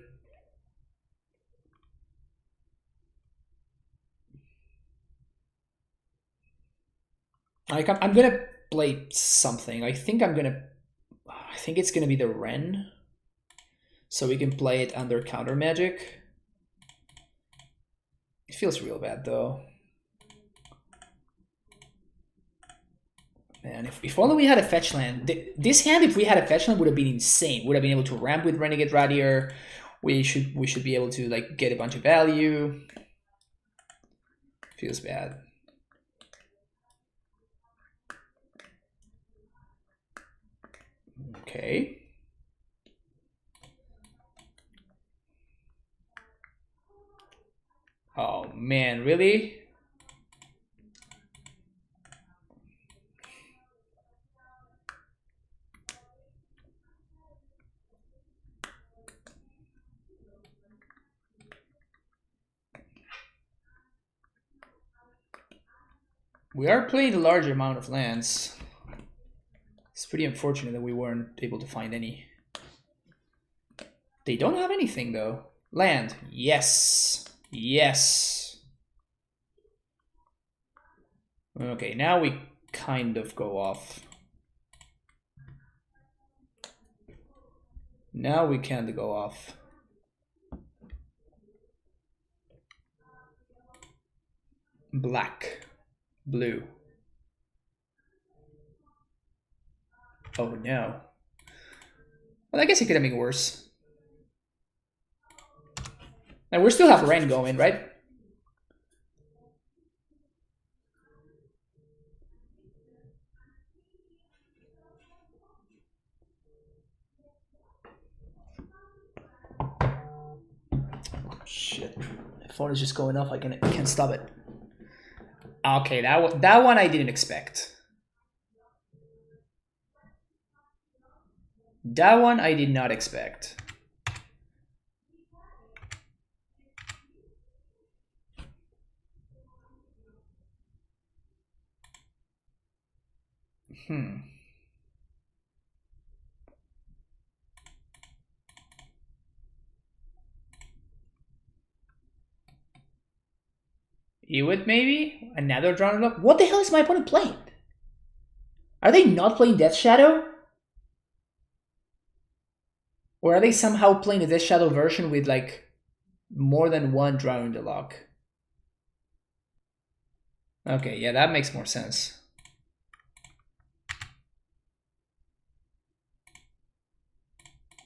Like I'm gonna play something. I think it's gonna be the Wrenn. So we can play it under counter magic. It feels real bad though. Man, if only we had a fetch land. This hand, if we had a fetch land, would have been insane. Would have been able to ramp with Renegade Radier. We should be able to like get a bunch of value. Feels bad. Okay. Oh man, really? We are playing a large amount of lands. It's pretty unfortunate that we weren't able to find any. They don't have anything though. Land, yes. Yes. Okay, now we kind of go off. Now we kind of go off. Black. Blue. Oh no. Well, I guess it could have been worse. And we still have Wrenn going, right? Shit. My phone is just going off. I can't stop it. Okay, that one I didn't expect. That one I did not expect. Ewit maybe? Another Drowned Look? What the hell is my opponent playing? Are they not playing Death Shadow? Or are they somehow playing a Death Shadow version with like more than one Drowned Lock? Okay, yeah, that makes more sense.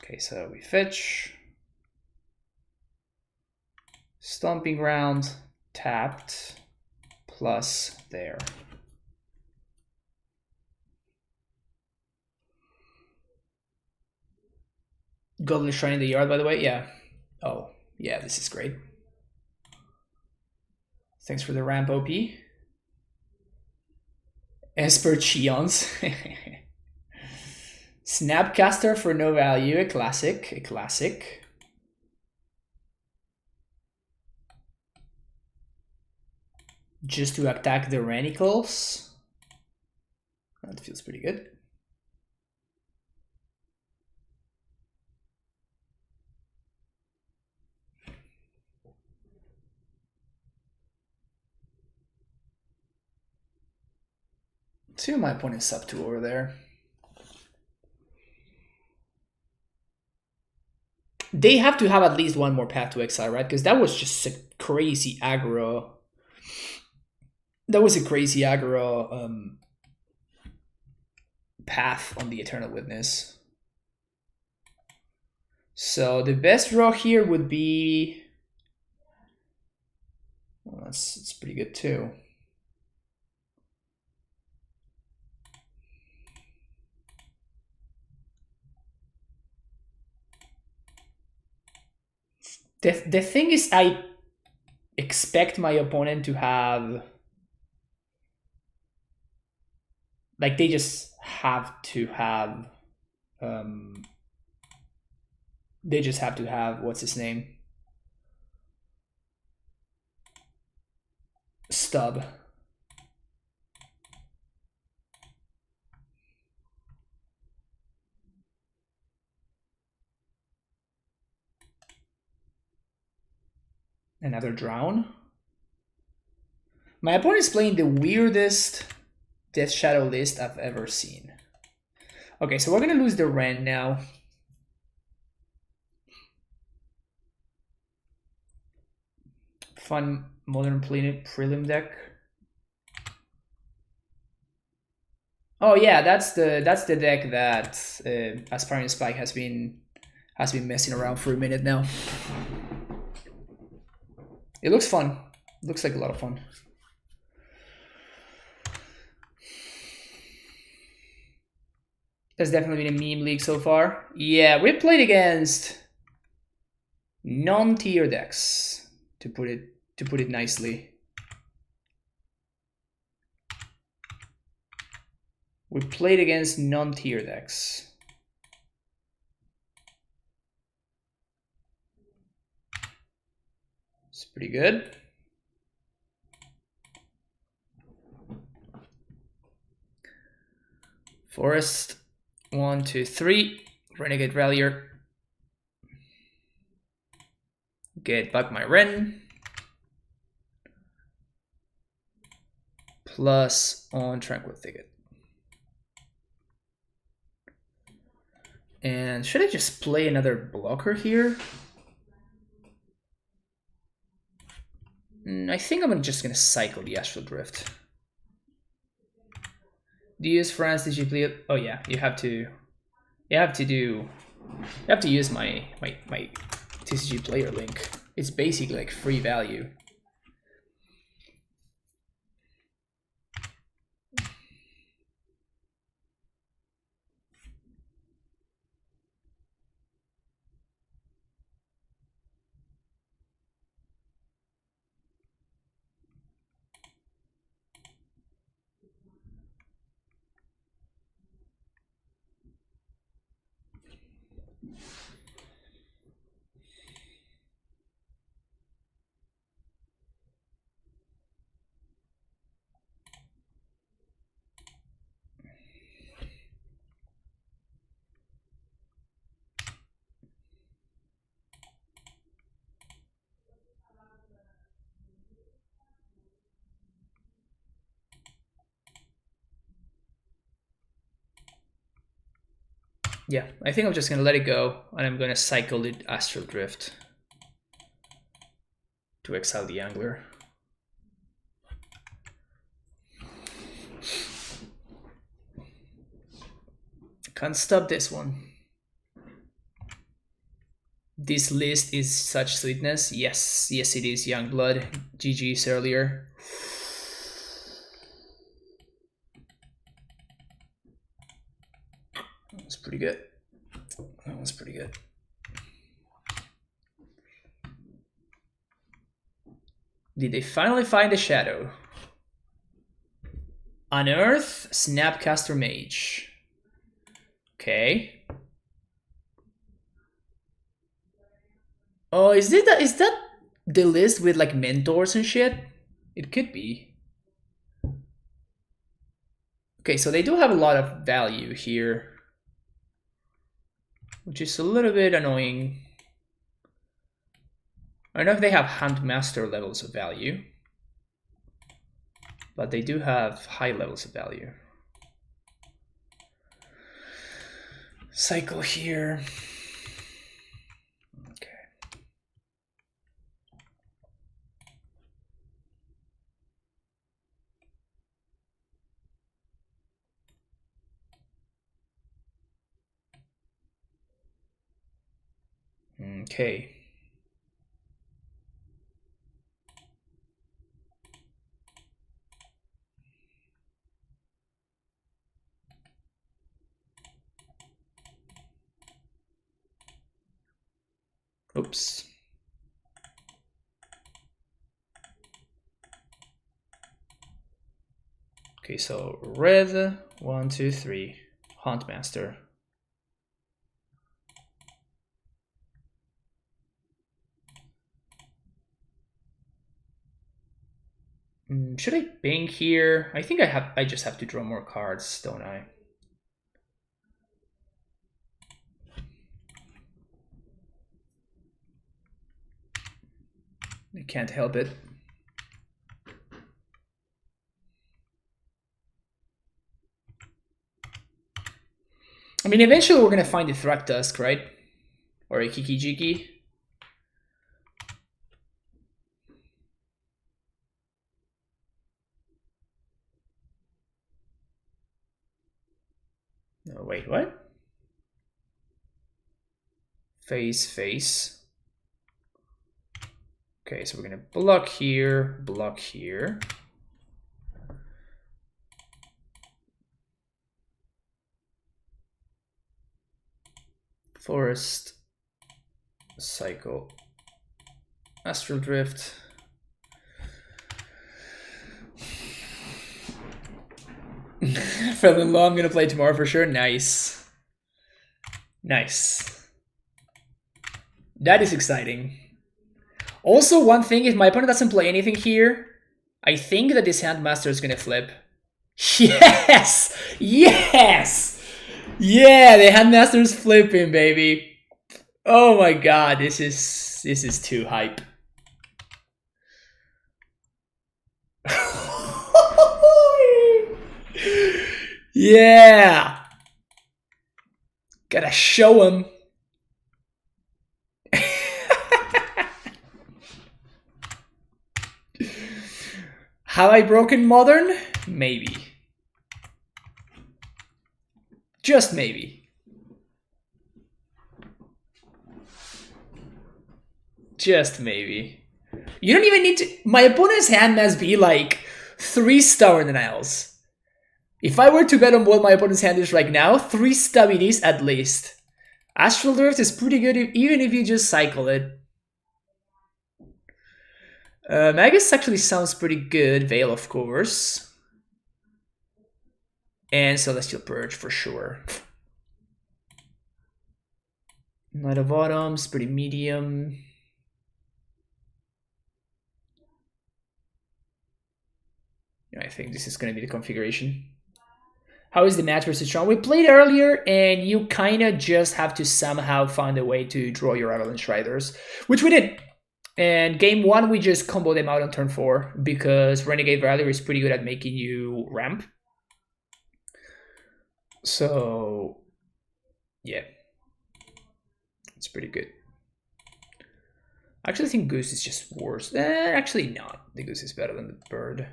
Okay, so we fetch. Stomping Ground, tapped, plus there. Golden Shrine in the yard, by the way, yeah. Oh, yeah, this is great. Thanks for the ramp, OP. Esper Cheons. Snapcaster for no value, a classic, a classic. Just to attack the Rennicles. That feels pretty good. See my opponent's up to over there. They have to have at least one more path to exile, right? Because that was just a crazy aggro. That was a crazy aggro path on the Eternal Witness. So the best draw here would be... Well, it's pretty good too. The thing is, I expect my opponent to have... Like, they just have to have... they just have to have... What's his name? Stub. Another drown. My opponent is playing the weirdest Death Shadow list I've ever seen. Okay, so we're gonna lose the Wrenn now. Fun modern prelim deck. Oh yeah, that's the deck that Aspiring Spike has been messing around for a minute now. It looks fun. It looks like a lot of fun. That's definitely been a meme league so far. Yeah, we played against non-tier decks, to put it nicely. We played against non-tier decks. It's pretty good. Forest, 1, 2, 3. Renegade Rallier. Get back my Wrenn. Plus on Tranquil Thicket. And should I just play another blocker here? I think I'm just gonna cycle the Astral Drift. Do you use France? Did you play? Oh yeah, you have to use my TCG player link. It's basically like free value. Yeah, I think I'm just gonna let it go, and I'm gonna cycle the Astral Drift to exile the Angler. Can't stop this one. This list is such sweetness. Yes, yes it is, Youngblood. GG's earlier. That was pretty good. That was pretty good. Did they finally find the shadow? Unearth, Snapcaster Mage. Okay. Oh, is that the list with like mentors and shit? It could be. Okay, so they do have a lot of value here, which is a little bit annoying. I don't know if they have Handmaster levels of value, but they do have high levels of value. Cycle here. Okay. Oops. Okay, so red, 1, 2, 3, Huntmaster. Should I ping here? I think I just have to draw more cards, don't I? I can't help it. I mean, eventually we're gonna find the Thragtusk, right? Or a Kiki-Jiki. No, wait, what? Face. Okay, so we're gonna block here, block here. Forest, cycle, Astral Drift. Fell in love, I'm gonna play tomorrow for sure. Nice. That is exciting. Also, one thing, if my opponent doesn't play anything here, I think that this Handmaster is gonna flip. Yes! Yeah, the Handmaster is flipping, baby. Oh my god, this is too hype. Yeah! Gotta show him. Have I broken Modern? Maybe. Just maybe. Just maybe. You don't even need to... My opponent's hand must be like 3 Stubborn Denials. If I were to bet on what my opponent's hand is right now, 3 Stubbities at least. Astral Drift is pretty good even if you just cycle it. Magus actually sounds pretty good. Veil, of course. And Celestial Purge for sure. Knight of Autumn's pretty medium. I think this is going to be the configuration. How is the match versus Sean? We played earlier, and you kind of just have to somehow find a way to draw your Avalanche Riders, which we did. And game 1, we just combo them out on turn 4 because Renegade Rider is pretty good at making you ramp. So, yeah. It's pretty good. I actually think Goose is just worse. Actually not. The Goose is better than the Bird.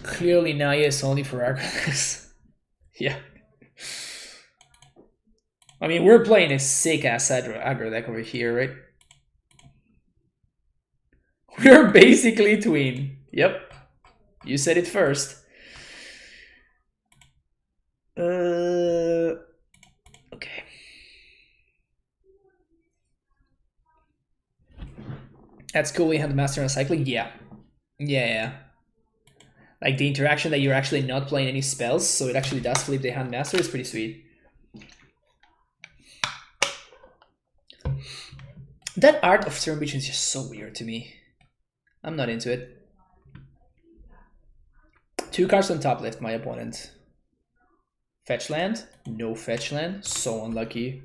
Clearly Naya is only for aggronex. Yeah. I mean, we're playing a sick-ass aggro deck over here, right? We're basically tween. Yep. You said it first. Okay. That's cool. We have the master and cycling. Yeah. Yeah. Like the interaction that you're actually not playing any spells, so it actually does flip the hand master is pretty sweet. That art of turn vision is just so weird to me. I'm not into it. 2 cards on top left, my opponent. Fetch land? No fetch land. So unlucky.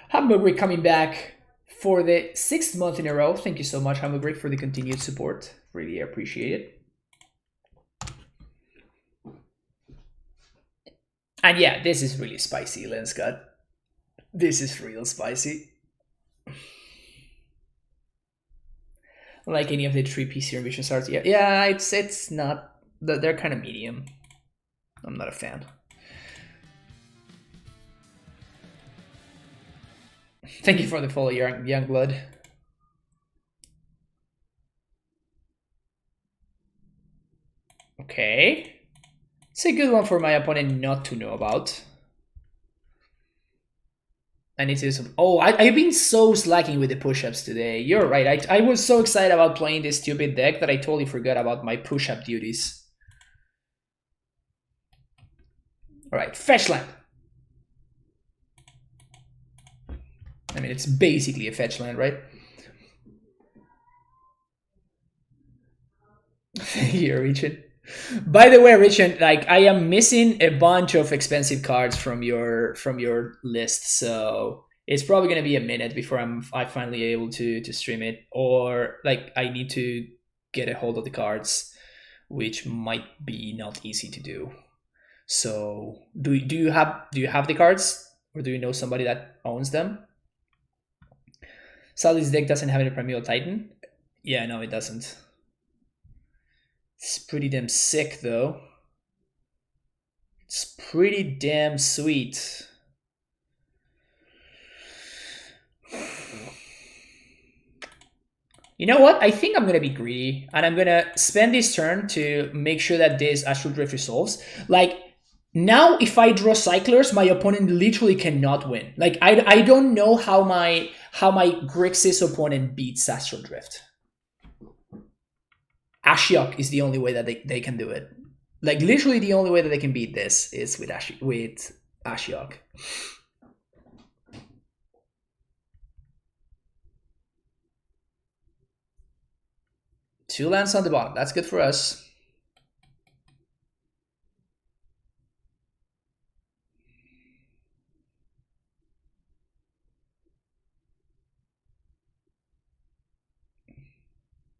Hamburg coming back for the 6th month in a row. Thank you so much, Hamburg, for the continued support. Really appreciate it. And yeah, this is really spicy, Lenscott. This is real spicy. Like any of the 3 PC revision starts. Yeah, it's not. They're kind of medium. I'm not a fan. Thank you for the follow, young blood. Okay. It's a good one for my opponent not to know about. And it is. Oh, I've been so slacking with the push-ups today. You're right. I was so excited about playing this stupid deck that I totally forgot about my push-up duties. Alright, fetch land. I mean, it's basically a fetch land, right? Thank you, Richard. By the way, Richard, like I am missing a bunch of expensive cards from your list, so it's probably gonna be a minute before I finally able to stream it, or like I need to get a hold of the cards, which might be not easy to do. So do you have the cards, or do you know somebody that owns them? Sally's deck doesn't have any Primeval Titan. Yeah, no, it doesn't. It's pretty damn sick, though. It's pretty damn sweet. You know what? I think I'm going to be greedy, and I'm going to spend this turn to make sure that this Astral Drift resolves. Like, now if I draw Cyclers, my opponent literally cannot win. Like, I don't know how my Grixis opponent beats Astral Drift. Ashiok is the only way that they can do it. Like, literally the only way that they can beat this is with Ashiok. Two lands on the bottom. That's good for us.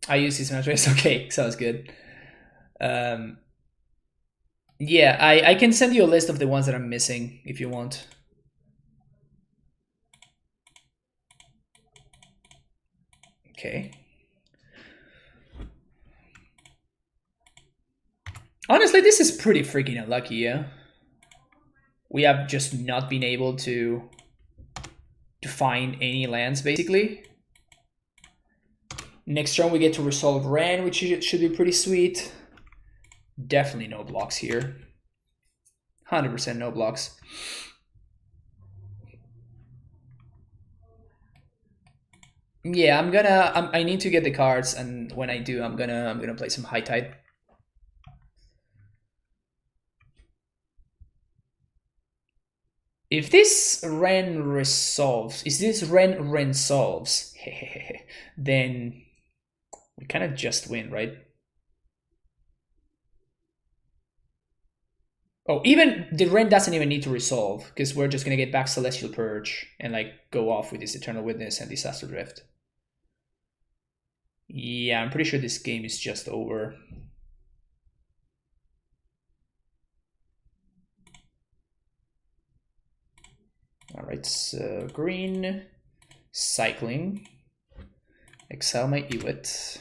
I use these matches. Okay, sounds good. Yeah, I can send you a list of the ones that I'm missing if you want. Okay. Honestly, this is pretty freaking unlucky, yeah? We have just not been able to find any lands, basically. Next turn we get to resolve Wrenn, which should be pretty sweet. Definitely no blocks here. 100% no blocks. Yeah, I need to get the cards, and when I do, I'm gonna play some High Tide. If this Wrenn resolves, then we kind of just win, right? Oh, even the Wrenn doesn't even need to resolve, because we're just gonna get back Celestial Purge and like go off with this Eternal Witness and this Astral Drift. Yeah, I'm pretty sure this game is just over. Alright, so green, cycling, exile my Ewit.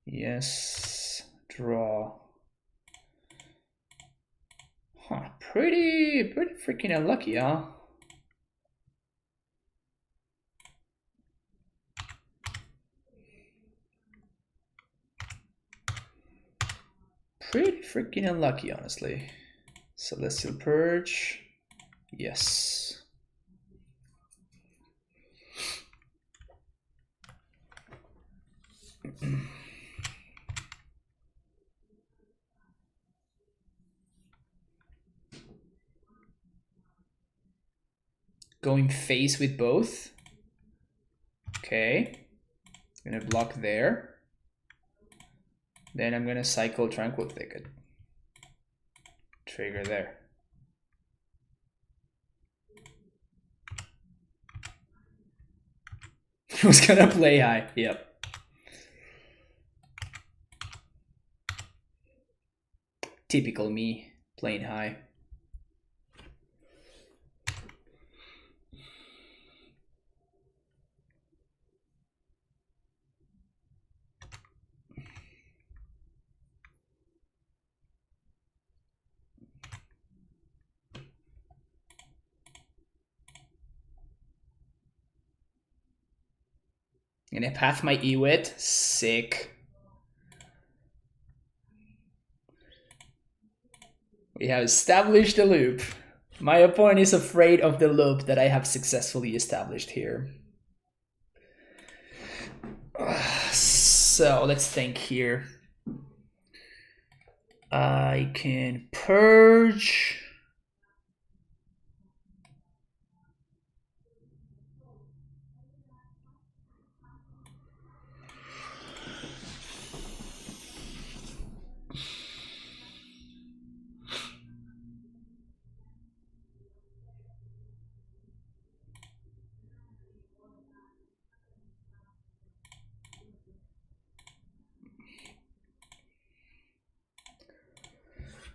Yes, draw. Huh, pretty freaking unlucky, huh? Pretty freaking unlucky, honestly. Celestial Purge. Yes. Going face with both. Okay. I'm gonna block there. Then I'm gonna cycle Tranquil Thicket. Trigger there. I was gonna play high. Yep. Typical me, playing high. And I path my Ewit. Sick. We have established the loop. My opponent is afraid of the loop that I have successfully established here. So let's think here. I can purge.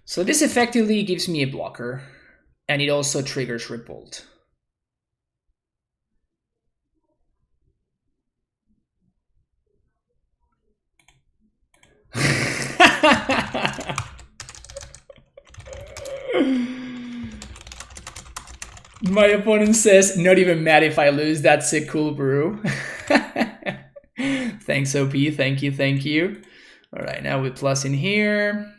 So this effectively gives me a blocker, and it also triggers Revolt. My opponent says, not even mad if I lose, that's a cool brew. Thanks, OP, thank you, thank you. All right, now we plus in here.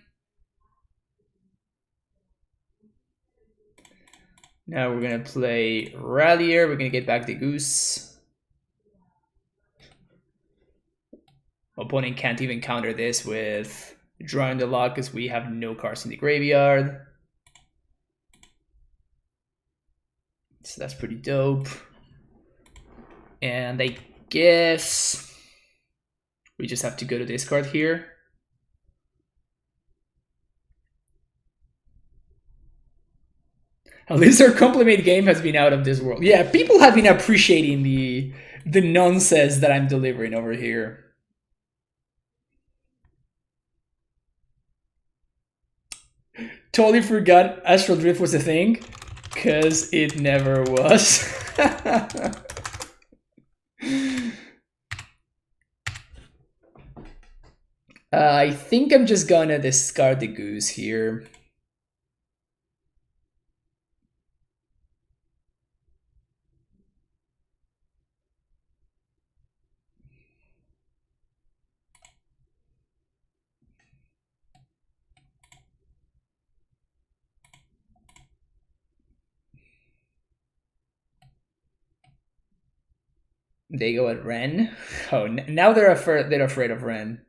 Now we're gonna play Rallier, we're gonna get back the Goose. Opponent can't even counter this with drawing the lock because we have no cards in the graveyard. So that's pretty dope. And I guess we just have to go to discard here. At least our compliment game has been out of this world. Yeah, people have been appreciating the nonsense that I'm delivering over here. Totally forgot Astral Drift was a thing, because it never was. I think I'm just gonna discard the Goose here. They go at Wrenn. Oh, now they're afraid of Wrenn.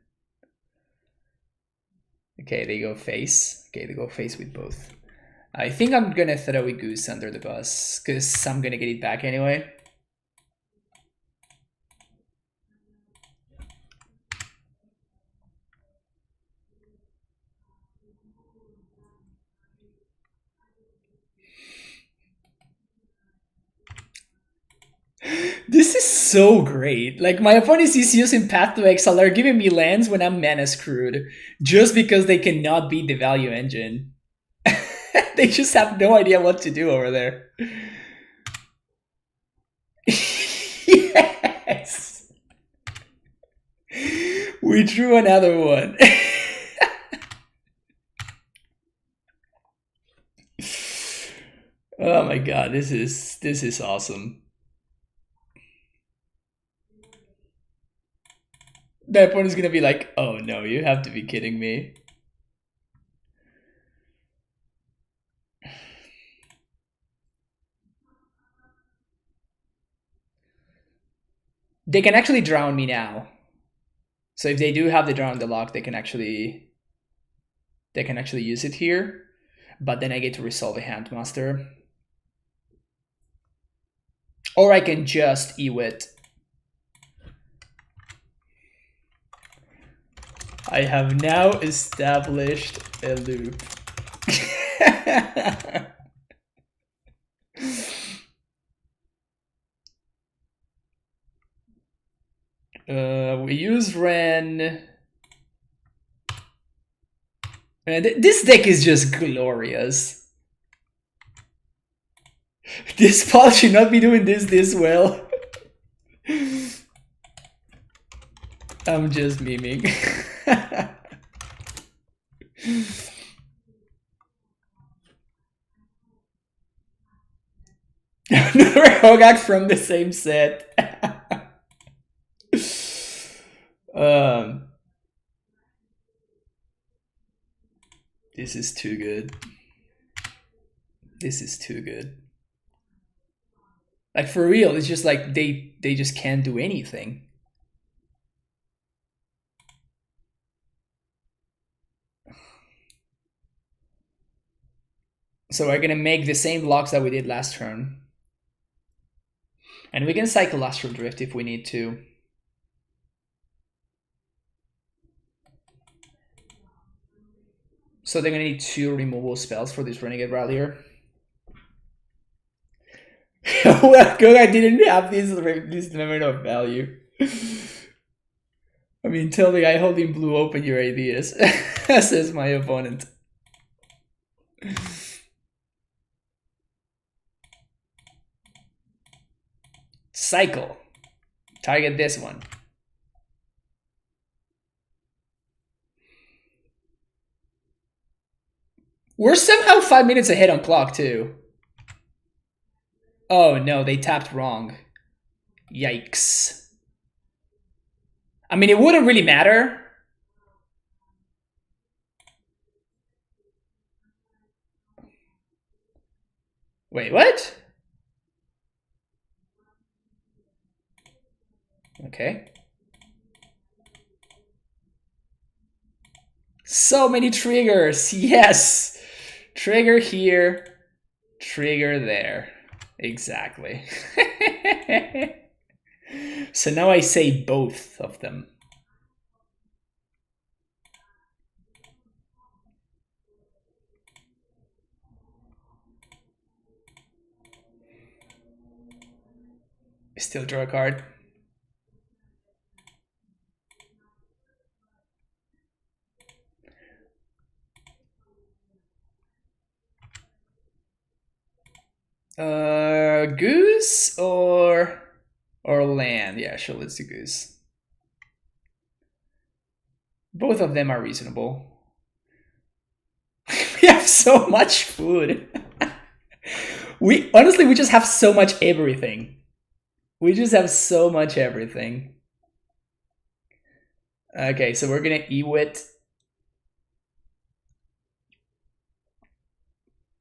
Okay, they go face. Okay, they go face with both. I think I'm gonna throw a Goose under the bus because I'm gonna get it back anyway. This is so great. Like, my opponents is using Path to Exile. They're giving me lands when I'm mana screwed just because they cannot beat the value engine. They just have no idea what to do over there. Yes! We drew another one. Oh my god, this is awesome. The opponent's gonna be like, oh no, you have to be kidding me. They can actually drown me now. So if they do have the drown the lock, they can actually use it here. But then I get to resolve a Handmaster. Or I can just Ewit. I have now established a loop. We use Wrenn. And this deck is just glorious. This pod should not be doing this well. I'm just memeing. Another Hogak from the same set. This is too good. This is too good. Like, for real, it's just like they just can't do anything. So we're gonna make the same blocks that we did last turn. And we can cycle Astral Drift if we need to. So they're gonna need 2 removal spells for this Renegade Rallier. Well, good, I didn't have this memory of value. I mean, tell the guy holding blue open your ideas, says my opponent. Cycle. Target this one. We're somehow 5 minutes ahead on clock, too. Oh, no, they tapped wrong. Yikes. I mean, it wouldn't really matter. Wait, what? Okay. So many triggers, yes! Trigger here, trigger there. Exactly. So now I say both of them. Still draw a card. Goose or land? Yeah, sure, let's do goose. Both of them are reasonable. We have so much food. We just have so much everything. We just have so much everything. Okay, so we're gonna Ewit.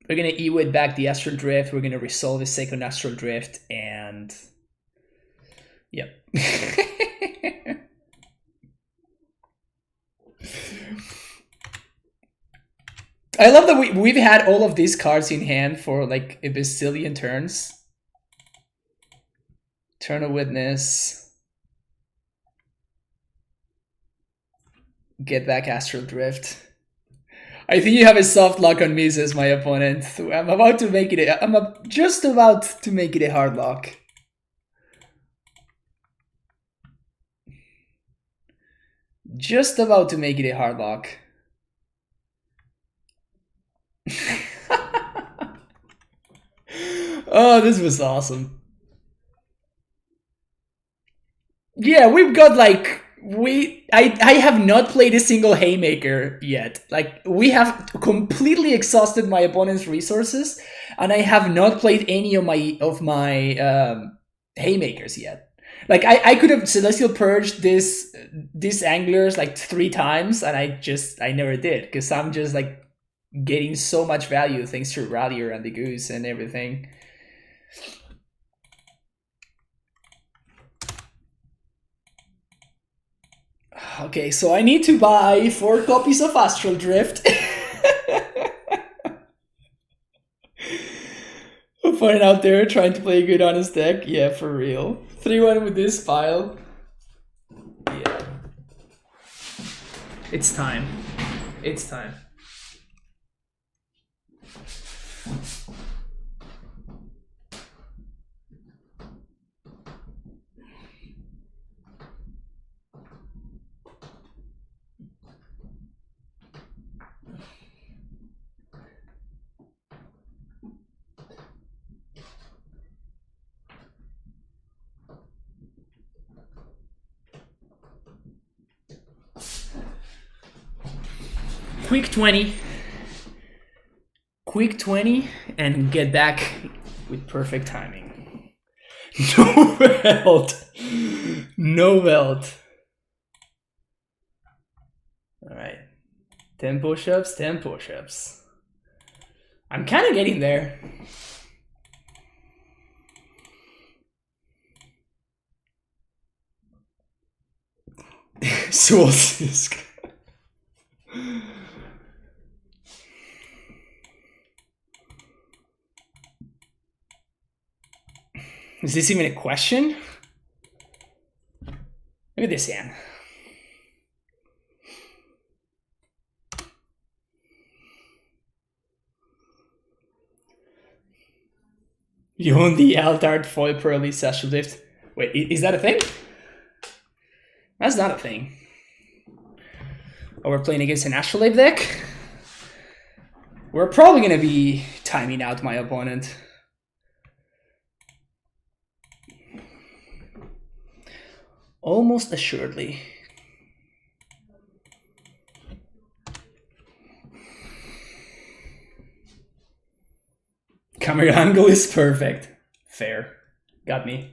We're gonna Ewit back the Astral Drift. We're gonna resolve the second Astral Drift, and yep. I love that we've had all of these cards in hand for like a bazillion turns. Turn of Witness. Get back Astral Drift. I think you have a soft lock on me, says my opponent. I'm about to make it. I'm just about to make it a hard lock. Just about to make it a hard lock. Oh, this was awesome. Yeah, we've got like I have not played a single Haymaker yet. Like, we have completely exhausted my opponent's resources, and I have not played any of my Haymakers yet. Like, I could have Celestial Purged these anglers like 3 times, and I never did, because I'm just like getting so much value thanks to Rallier and the Goose and everything. Okay, so I need to buy 4 copies of Astral Drift. I'm putting out there trying to play a good honest deck. Yeah, for real. 3-1 with this pile. Yeah. It's time. It's time. Quick 20. Quick 20 and get back with perfect timing. No belt. No belt. Alright. 10 push-ups, 10 push-ups. I'm kind of getting there. Soul Sisk. Is this even a question? Look at this hand. You own the Eldard Foil Pearly Astral Drift. Wait, is that a thing? That's not a thing. Oh, we're playing against an Astral deck? We're probably gonna be timing out my opponent. Almost assuredly. Camera angle is perfect. Fair. Got me.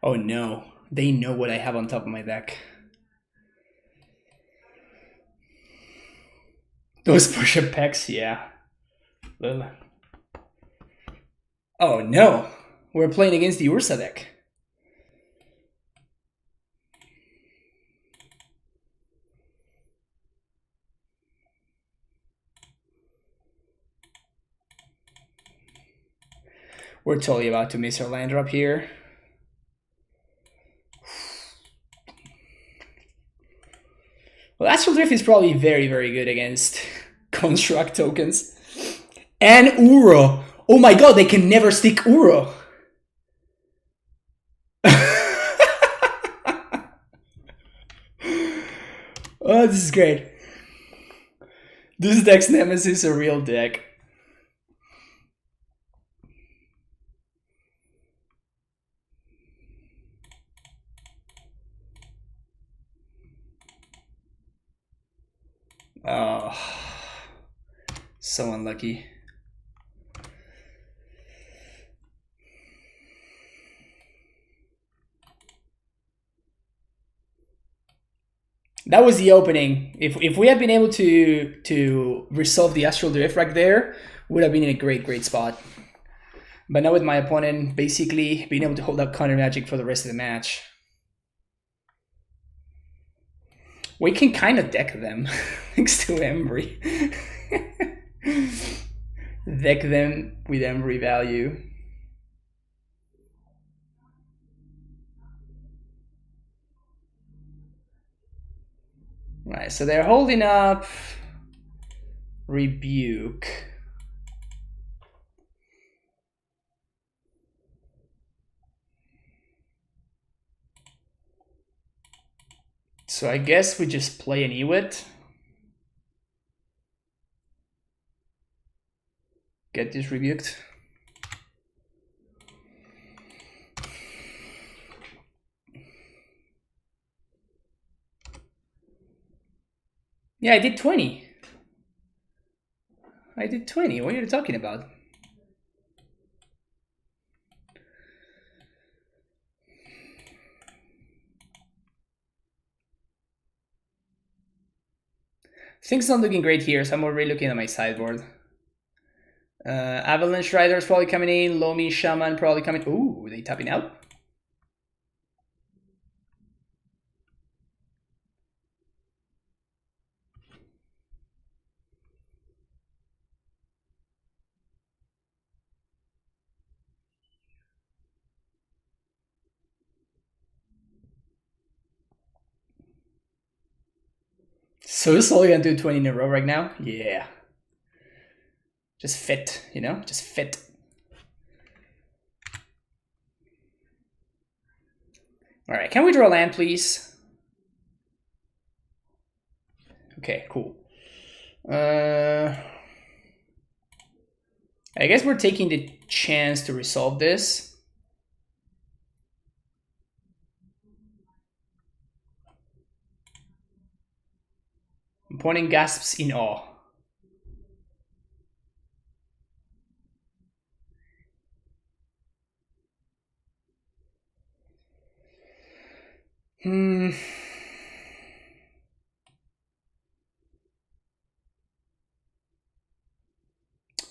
Oh no. They know what I have on top of my deck. Those push-up packs, yeah. Oh no. We're playing against the Uroza deck. We're totally about to miss our land drop here. Well, Astral Drift is probably very, very good against construct tokens. And Uro. Oh my god, they can never stick Uro. Oh, this is great. This deck's Nemesis is a real deck. Oh, so unlucky. That was the opening. If we had been able to resolve the Astral Drift right there, would have been in a great spot. But now with my opponent basically being able to hold up counter magic for the rest of the match, we can kind of deck them thanks to Embry. Deck them with Embry value. Right, so they're holding up Rebuke. So I guess we just play an Ewit. Get this rebuked. Yeah, I did 20. I did 20. What are you talking about? Things not looking great here, so I'm already looking at my sideboard. Avalanche Rider is probably coming in. Lomi Shaman probably coming. Ooh, are they tapping out? So we're slowly gonna do 20 in a row right now? Yeah. Just fit, you know? Just fit. Alright, can we draw land, please? Okay, cool. I guess we're taking the chance to resolve this. Opponent gasps in awe.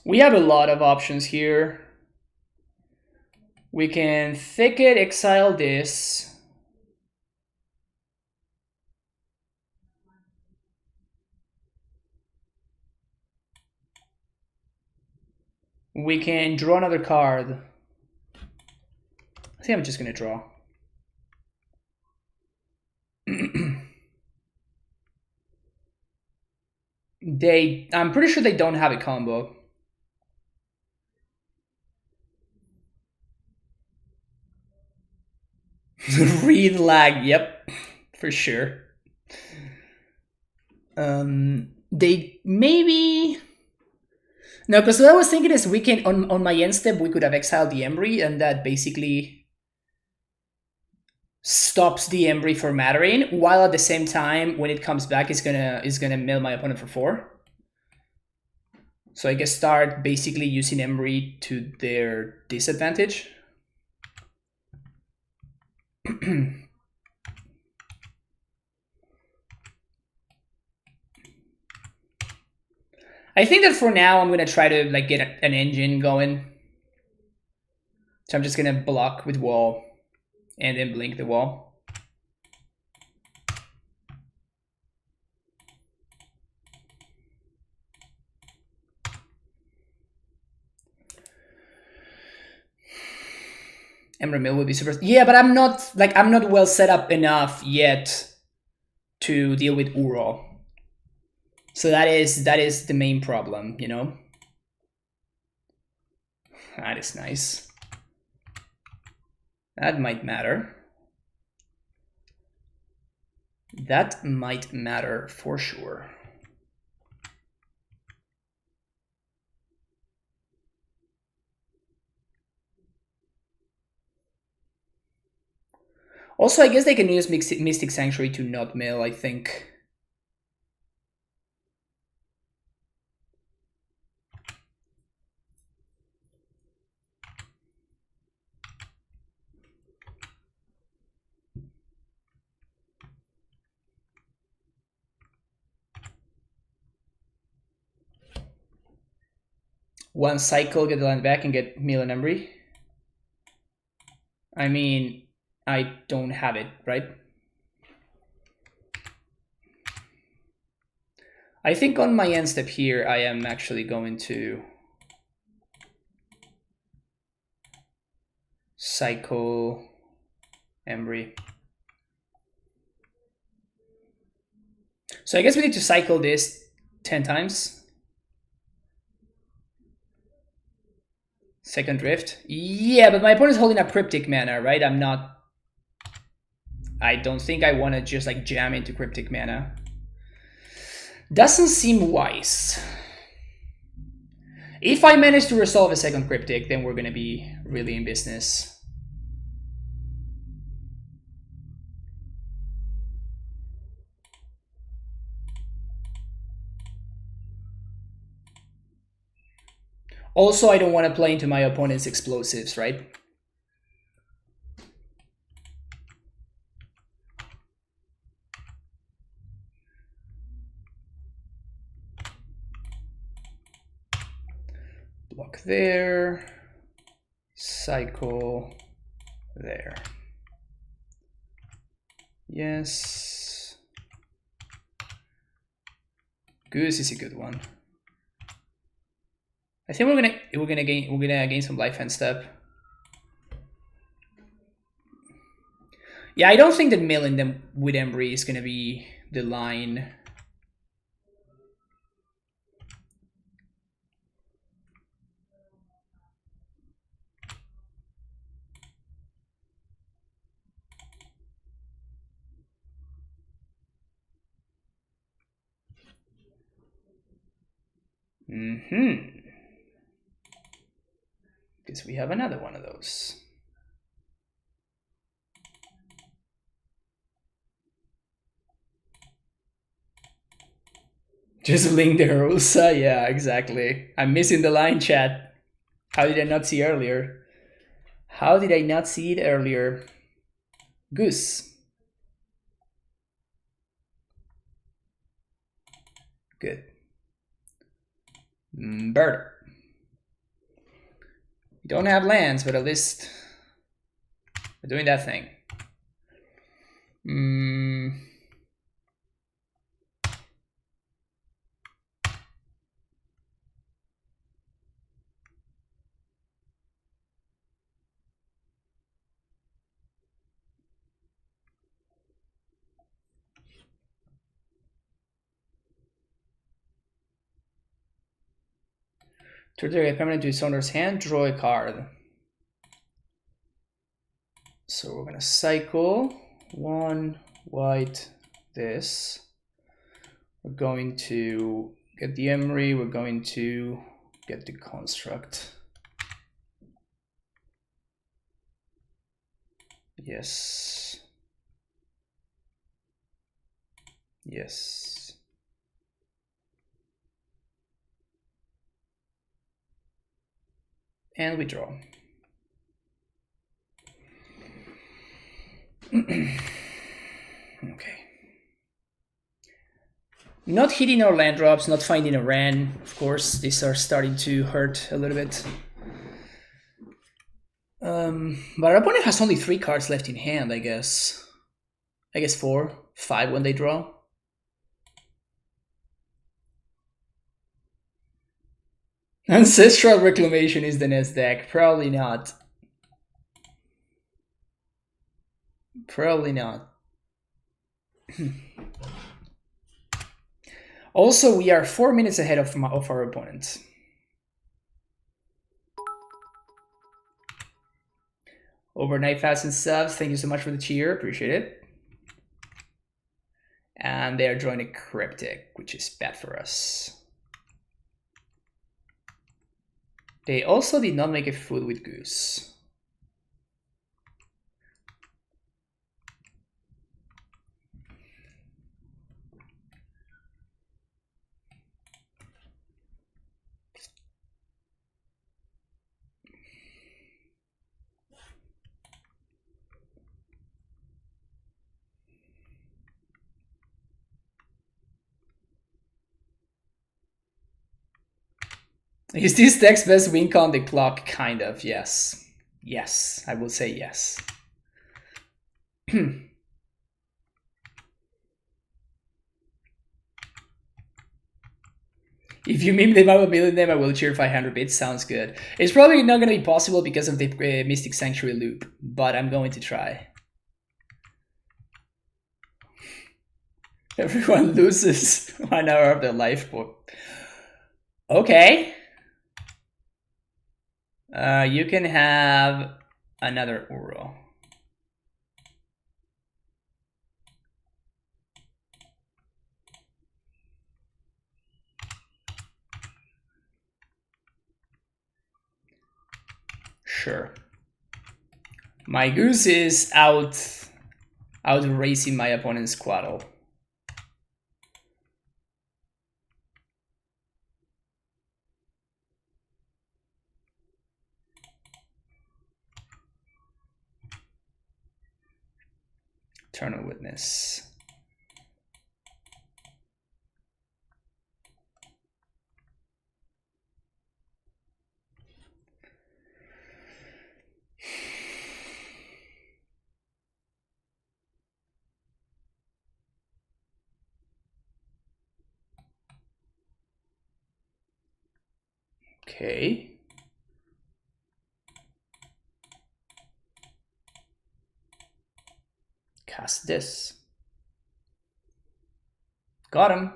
We have a lot of options here. We can Thicket, exile this. We can draw another card. I think I'm just gonna draw. I'm pretty sure they don't have a combo. Read lag, yep, for sure. They maybe... No, because what I was thinking is we can, on my end step, we could have exiled the Embry, and that basically stops the Embry from mattering, while at the same time, when it comes back, it's gonna mill my opponent for 4. So I guess start basically using Embry to their disadvantage. I think that for now I'm gonna try to like get an engine going. So I'm just gonna block with wall and then blink the wall. Emerald Mill would be super. Yeah, but I'm not well set up enough yet to deal with Uro. So that is the main problem, you know. That is nice. That might matter. That might matter for sure. Also, I guess they can use Mystic Sanctuary to not mill, I think. One cycle, get the land back, and get mill and Embry. I mean, I don't have it, right? I think on my end step here, I am actually going to cycle Embry. So I guess we need to cycle this 10 times. Second Drift. Yeah, but my opponent's holding a Cryptic mana, right? I don't think I want to just like jam into Cryptic mana. Doesn't seem wise. If I manage to resolve a second Cryptic, then we're going to be really in business. Also, I don't want to play into my opponent's explosives, right? Block there. Cycle there. Yes. Goose is a good one. I think we're gonna gain some life hand step. Yeah, I don't think that milling them with Embry is gonna be the line. Because we have another one of those. Just link the Uroza, yeah, exactly. I'm missing the line, chat. How did I not see earlier? How did I not see it earlier? Goose. Good. Bird. We don't have lands, but at least we're doing that thing. Turn a permanent to its owner's hand, draw a card. So we're gonna cycle one white this. We're going to get the Emery, we're going to get the construct. Yes. Yes. And we draw. Okay. Not hitting our land drops, not finding a Wrenn. Of course, these are starting to hurt a little bit. But our opponent has only 3 cards left in hand, I guess. I guess 4, 5 when they draw. Ancestral Reclamation is the next deck. Probably not. Probably not. Also, we are 4 minutes ahead of our opponent. Over 9,000 subs. Thank you so much for the cheer. Appreciate it. And they are drawing a Cryptic, which is bad for us. They also did not make a food with Goose. Is this deck's best win on the clock? Kind of, yes. Yes, I will say yes. If you meme them, I will build them, I will cheer 500 bits. Sounds good. It's probably not going to be possible because of the Mystic Sanctuary loop, but I'm going to try. Everyone loses 1 hour of their life book. Okay. You can have another Uro. Sure. My Goose is out racing my opponent's Quaddle. Eternal Witness. Okay. Cast this. Got him.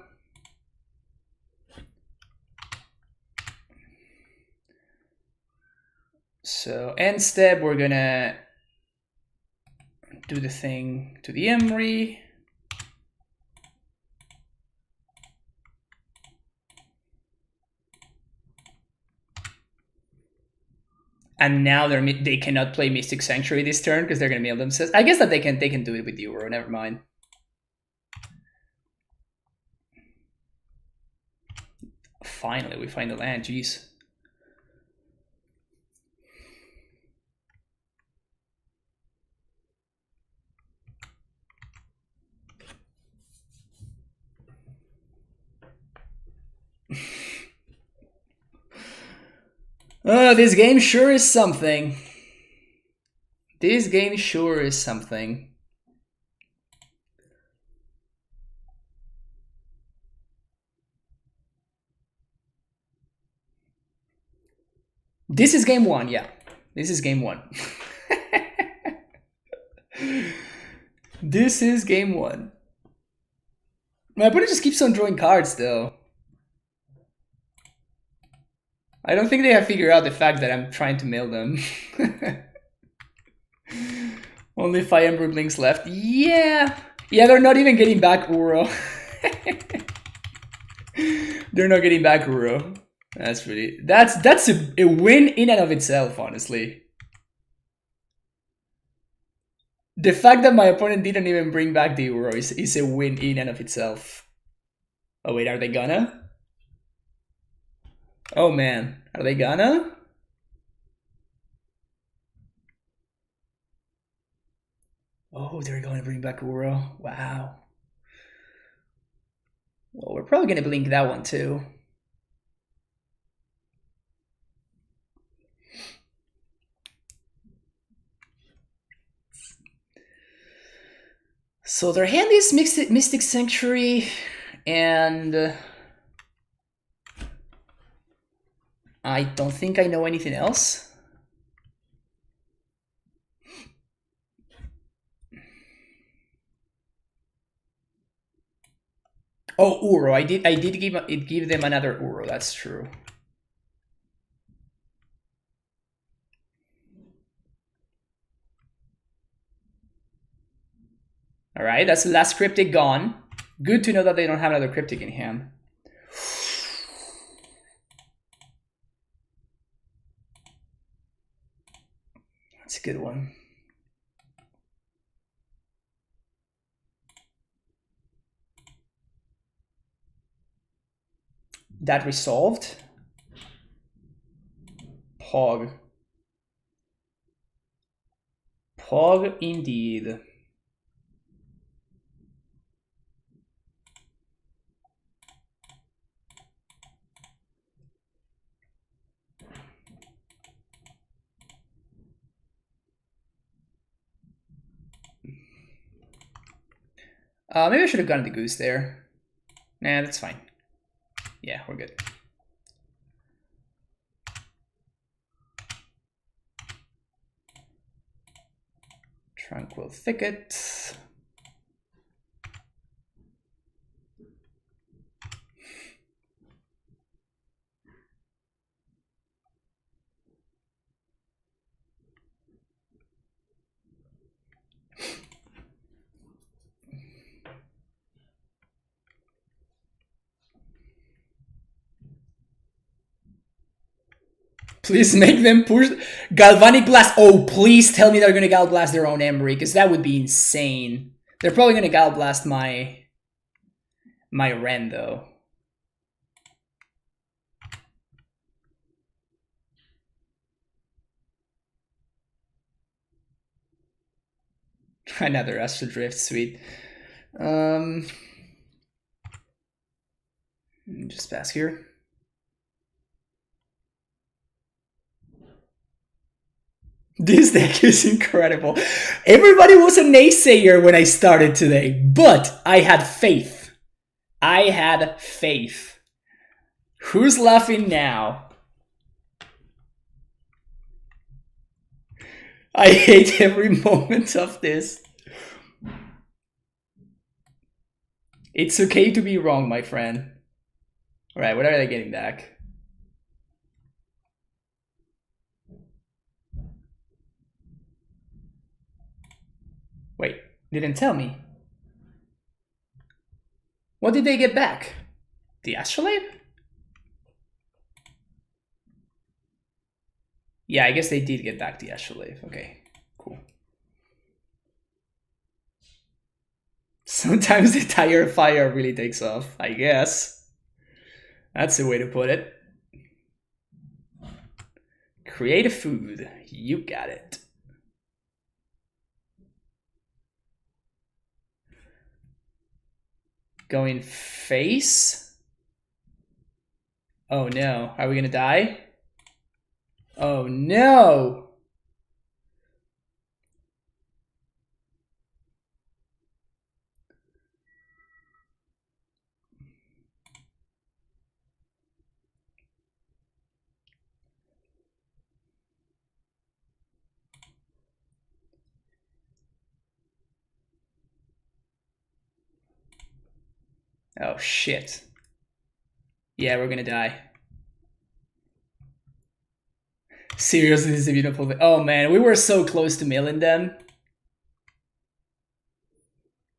So end step, we're gonna do the thing to the Emery. And now they cannot play Mystic Sanctuary this turn because they're gonna mail themselves. I guess that they can do it with the Uro. Never mind. Finally, we find the land. Jeez. Oh, this game sure is something. This game sure is something. This is game one, yeah. This is game one. This is game one. My opponent just keeps on drawing cards, though. I don't think they have figured out the fact that I'm trying to mail them. Only 5 Ember Blinks left. Yeah. Yeah, they're not even getting back Uro. They're not getting back Uro. That's pretty. That's a win in and of itself, honestly. The fact that my opponent didn't even bring back the Uro is a win in and of itself. Oh wait, are they gonna? Oh man, are they gonna? Oh, they're going to bring back Uro. Wow. Well, we're probably going to blink that one too. So their hand is Mystic Sanctuary, and I don't think I know anything else. Oh, Uro. I did give them another Uro. That's true. All right, that's the last cryptic gone. Good to know that they don't have another cryptic in hand. That's a good one. That resolved. Pog. Pog indeed. Maybe I should have gotten the goose there. Nah, that's fine. Yeah, we're good. Tranquil Thicket. Please make them push Galvanic Blast. Oh, please tell me they're gonna Gal Blast their own Emery, because that would be insane. They're probably gonna Gal Blast my Wrenn though. Another Astral Drift, sweet. Just pass here. This deck is incredible. Everybody was a naysayer when I started today, but I had faith. I had faith. Who's laughing now? I hate every moment of this. It's okay to be wrong, my friend. Alright, what are they getting back? Wait, didn't tell me. What did they get back? The Astrolabe? Yeah, I guess they did get back the Astral Wave. Okay, cool. Sometimes the tire fire really takes off, I guess. That's the way to put it. Create a food. You got it. Going face? Oh no. Are we gonna die? Oh no! Oh shit. Yeah, we're gonna die. Seriously, this is a beautiful thing. Oh man, we were so close to milling them.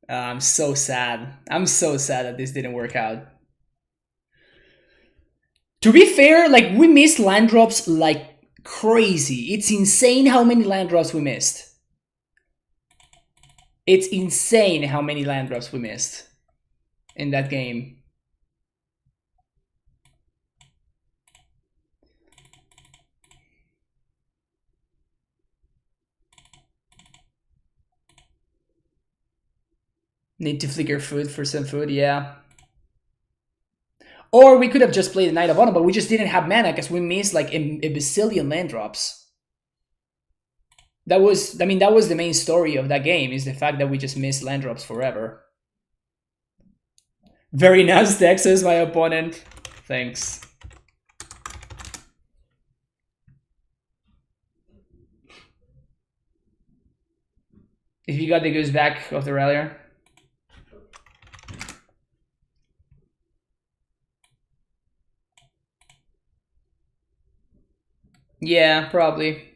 I'm so sad. I'm so sad that this didn't work out. To be fair, like, we missed land drops like crazy. It's insane how many land drops we missed. It's insane how many land drops we missed in that game. Need to flicker food for some food, yeah. Or we could have just played the Knight of Autumn, but we just didn't have mana because we missed like a bazillion land drops. That was the main story of that game, is the fact that we just missed land drops forever. Very nice deck, says my opponent. Thanks. If you got the goose back of the rallier. Yeah, probably.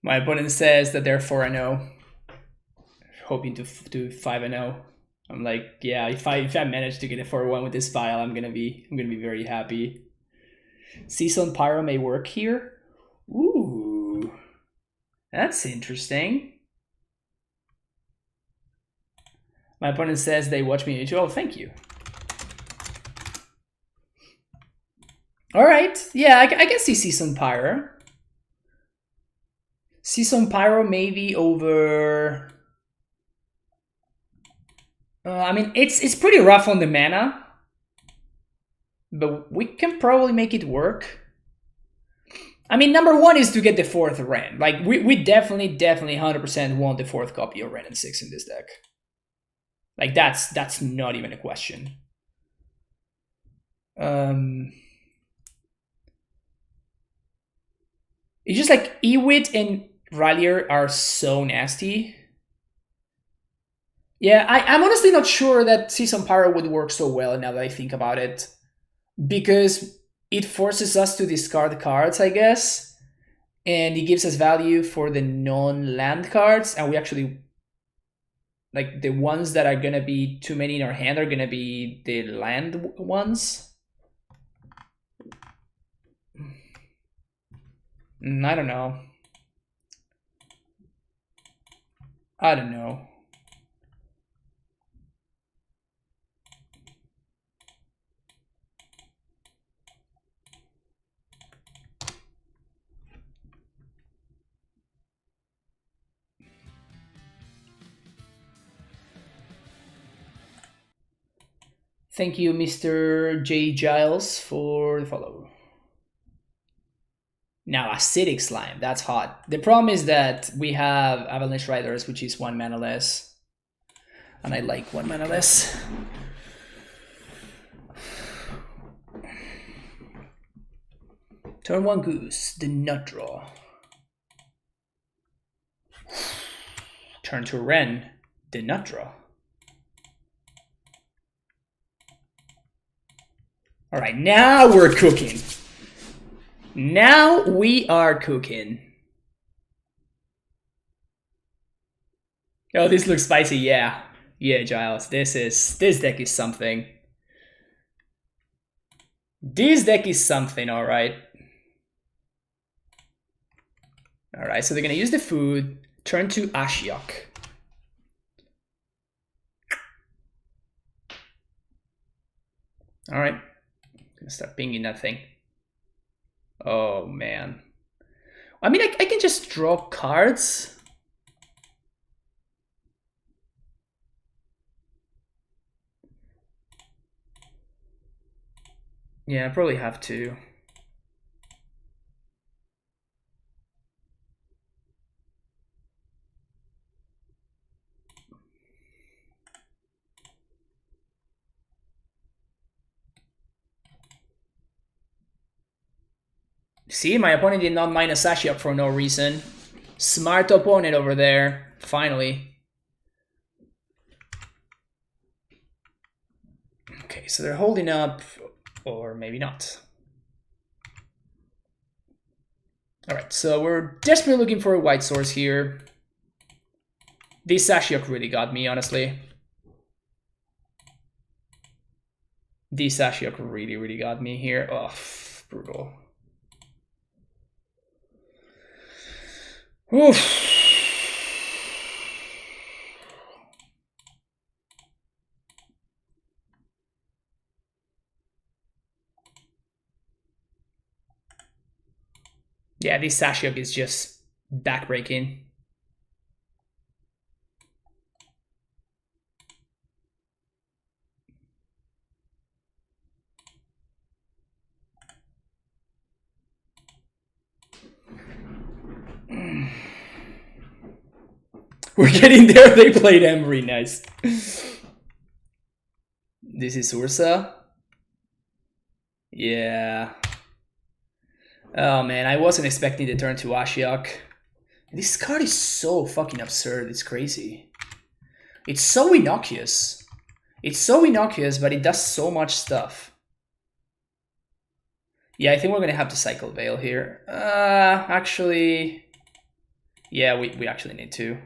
My opponent says that they're 4-0, hoping to 5-0. I'm like, yeah, if I manage to get a 4-1 with this file, I'm gonna be very happy. Season Pyro may work here. Ooh, that's interesting. My opponent says they watch me on YouTube. Oh, thank you. All right, yeah, I can see Season Pyro. Season Pyro maybe over. I mean, it's pretty rough on the mana, but we can probably make it work. I mean, number one is to get the 4th Wrenn. Like, we definitely 100% want the 4th copy of Wrenn and 6 in this deck. Like, that's not even a question. It's just like Ewit and Rallier are so nasty. Yeah, I'm honestly not sure that Season Pyro would work so well now that I think about it. Because it forces us to discard cards, I guess. And it gives us value for the non-land cards. And we actually... Like, the ones that are gonna be too many in our hand are gonna be the land ones. I don't know. I don't know. Thank you, Mr. J. Giles, for the follow. Now, Acidic Slime, that's hot. The problem is that we have Avalanche Riders, which is 1 mana less. And I like 1 mana less. Turn 1 Goose, the nut draw. Turn 2 Wrenn, the nut draw. All right, now we're cooking. Now we are cooking. Oh, this looks spicy, yeah. Yeah, Giles, this deck is something. This deck is something, all right. All right, so they're gonna use the food, turn to Ashiok. All right, gonna start pinging that thing. Oh man. I mean, I can just draw cards. Yeah, I probably have to. See, my opponent did not minus Ashiok for no reason. Smart opponent over there, finally. Okay, so they're holding up, or maybe not. All right, so we're desperately looking for a white source here. This Ashiok really got me, honestly. This Ashiok really got me here. Oh, brutal. Oof. Yeah, this Ashiok is just backbreaking. We're getting there. They played Emery. Nice. This is Ursa. Yeah. Oh man, I wasn't expecting the turn to Ashiok. This card is so fucking absurd. It's crazy. It's so innocuous. It's so innocuous, but it does so much stuff. Yeah, I think we're gonna have to cycle Veil here. Actually, yeah, we actually need to.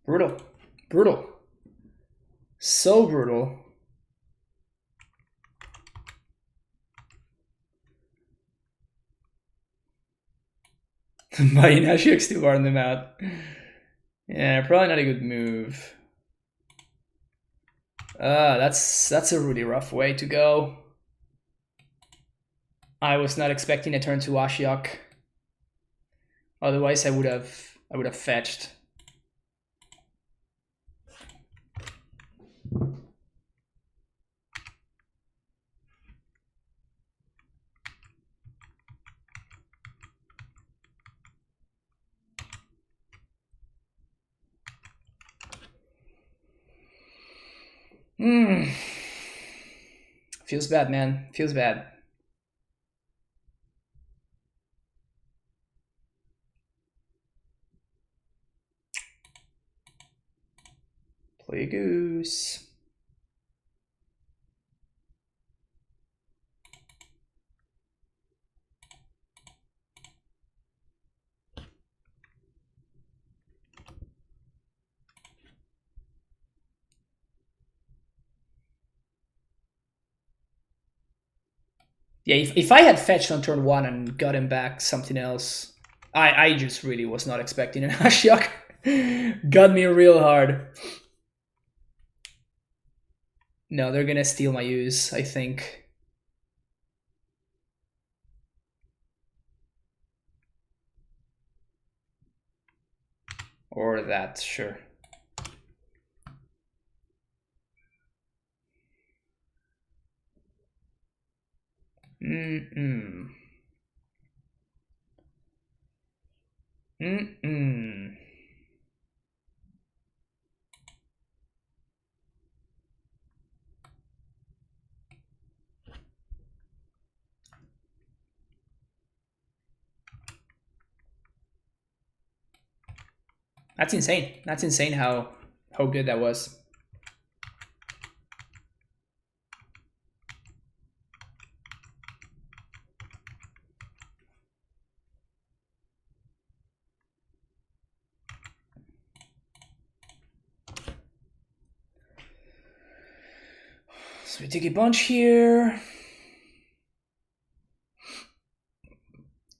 Brutal. Brutal. So brutal. Buying Ashiok to warn them out. Yeah, probably not a good move. That's a really rough way to go. I was not expecting a turn to Ashiok. Otherwise, I would have fetched. Feels bad, man. Feels bad. Play a goose. Yeah, if I had fetched on turn 1 and gotten back something else, I just really was not expecting an Ashiok. Got me real hard. No, they're gonna steal my use, I think. that, sure. That's insane. That's insane how good that was. So we take a bunch here.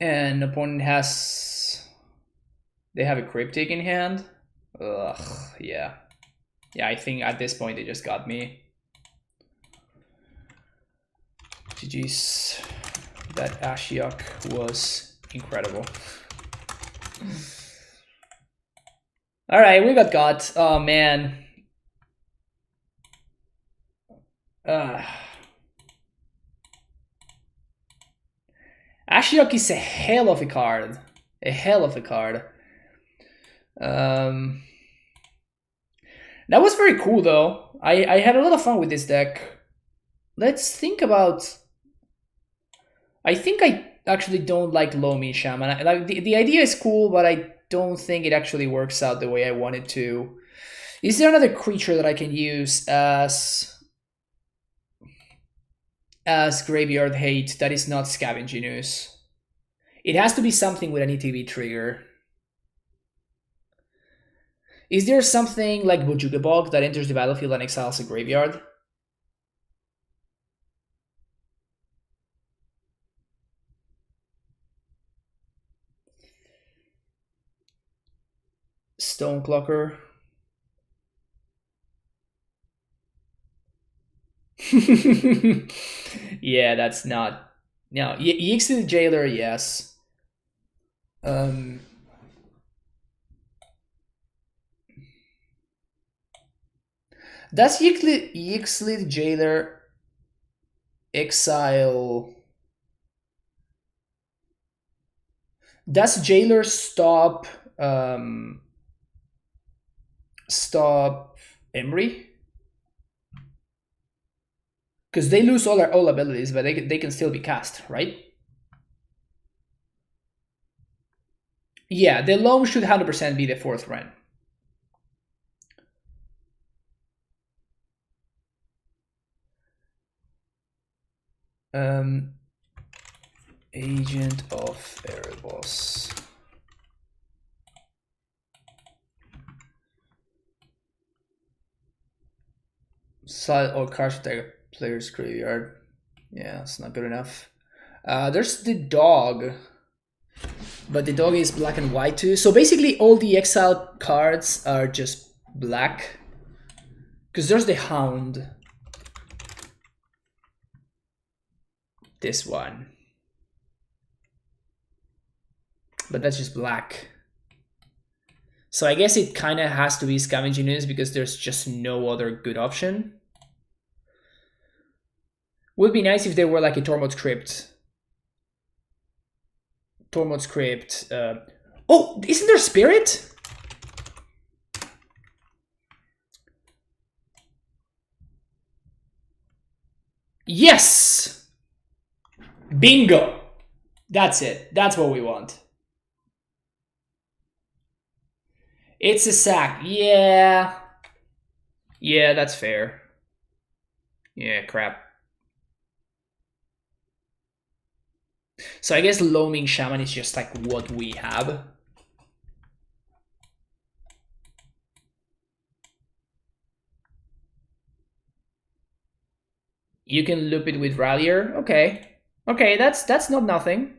And opponent has... They have a Cryptic in hand. Ugh, yeah. Yeah, I think at this point they just got me. GG's. That Ashiok was incredible. Alright, we got. Oh, man. Ashiok is a hell of a card. A hell of a card. That was very cool, though. I had a lot of fun with this deck. Let's think about... I think I actually don't like Lomi Shaman. Like the idea is cool, but I don't think it actually works out the way I want it to. Is there another creature that I can use as Graveyard Hate that is not Scavenging Ooze? It has to be something with an ETB trigger. Is there something like Bojuka Bog that enters the battlefield and exiles a graveyard? Stoneclocker. Yeah, that's not... No, Yixi the Jailer, yes. Does Yixi the Jailer exile... Does Jailer stop... stop Emry? Because they lose all abilities, but they can still be cast, right? Yeah, the loam should 100% be the 4th Wrenn. Agent of Erebos. Side or cards their player's graveyard. Yeah, it's not good enough. There's the dog, but the dog is black and white too. So basically, all the exiled cards are just black. Because there's the Hound. This one. But that's just black. So I guess it kind of has to be Scavenging Ooze because there's just no other good option. Would be nice if there were like a Tormod's Crypt. Tormod's Crypt. Oh, isn't there Spirit? Yes! Bingo! That's it. That's what we want. It's a sack. Yeah. Yeah, that's fair. Yeah, crap. So I guess Loaming Shaman is just like what we have. You can loop it with Rallier. Okay. Okay, that's not nothing.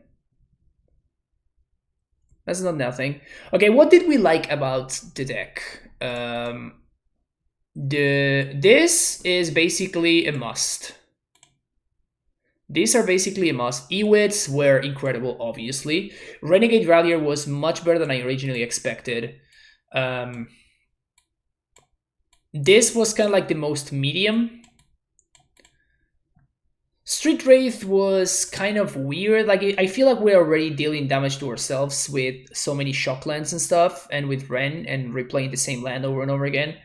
That's not nothing. Okay, what did we like about the deck? This is basically a must. These are basically a must. Ewits were incredible, obviously. Renegade Rallier was much better than I originally expected. Um, this was kind of like the most medium. Street Wraith was kind of weird. Like, I feel like we're already dealing damage to ourselves with so many shock lands and stuff, and with Wrenn and replaying the same land over and over again.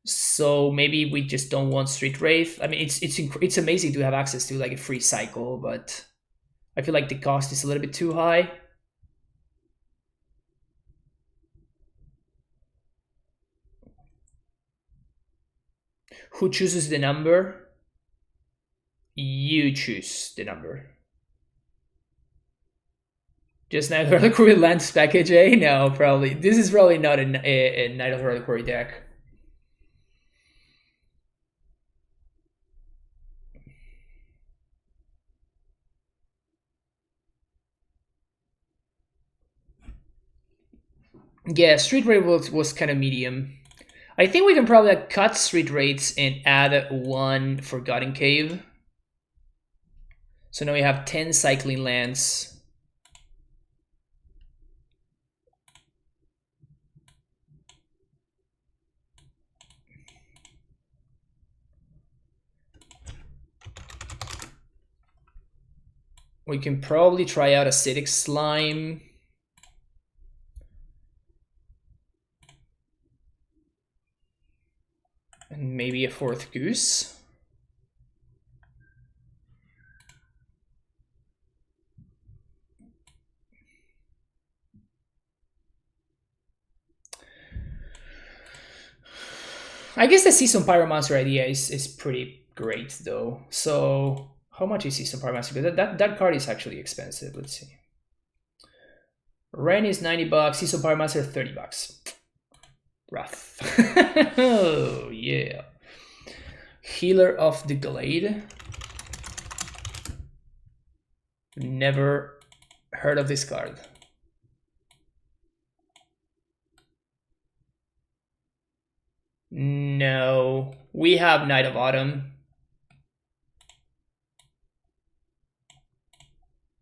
So maybe we just don't want Street Wraith. I mean, it's amazing to have access to like a free cycle, but I feel like the cost is a little bit too high. Who chooses the number? You choose the number. Just Knight of Reliquary lands package, eh? No, probably. This is probably not a Knight of Reliquary deck. Yeah, Street Raid was kind of medium. I think we can probably like, cut Street Raids and add one Forgotten Cave. So now we have 10 cycling lands. We can probably try out Acidic Slime. And maybe a 4th Goose. I guess the Season Pyromancer idea is pretty great though. So how much is Season Pyromancer? Because that card is actually expensive. Let's see. Wrenn is $90. Season Pyromancer $30. Rough. Oh yeah. Healer of the Glade. Never heard of this card. No, we have Knight of Autumn.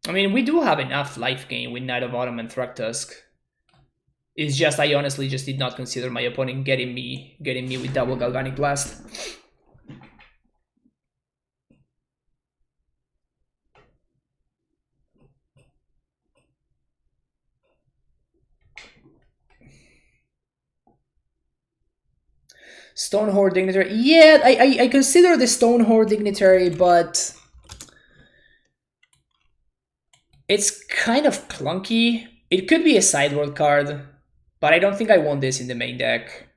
I mean, we do have enough life gain with Knight of Autumn and Thragtusk. It's just I honestly just did not consider my opponent getting me with double Galvanic Blast. Stonehorde Dignitary. Yeah, I consider the Stonehorde Dignitary, but it's kind of clunky. It could be a sideboard card, but I don't think I want this in the main deck.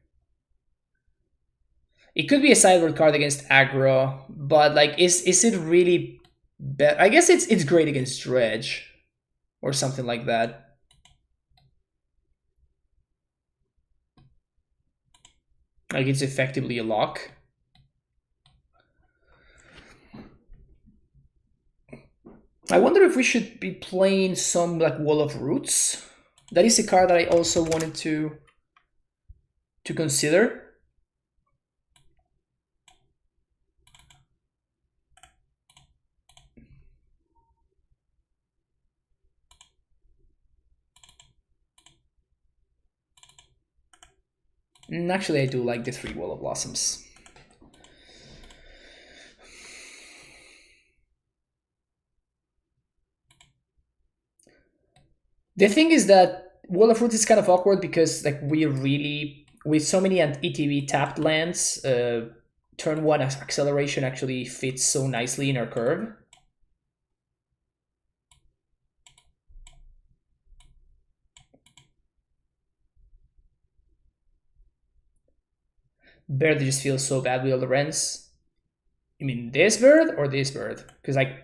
It could be a sideboard card against aggro, but like, is it really better? I guess it's great against Dredge or something like that. Like, it's effectively a lock. I wonder if we should be playing some like Wall of Roots. That is a card that I also wanted to consider. And actually, I do like the 3 Wall of Blossoms. The thing is that Wall of Roots is kind of awkward because like we really, with so many ETB tapped lands, turn 1 acceleration actually fits so nicely in our curve. Bird just feels so bad with all the Wrenns. You mean this bird or this bird? Because like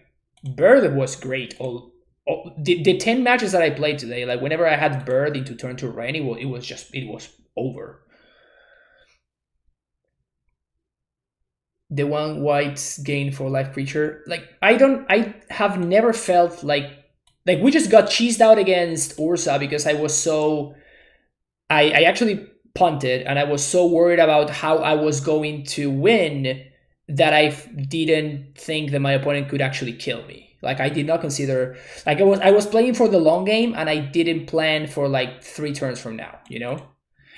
Bird was great. The 10 matches that I played today, like whenever I had Bird into turn 2 Wrenn, it was over. The 1 white gain for life creature. Like I have never felt like we just got cheesed out against Ursa because I was so I actually punted and I was so worried about how I was going to win that I didn't think that my opponent could actually kill me. Like I did not consider, like I was playing for the long game and I didn't plan for like 3 turns from now, you know?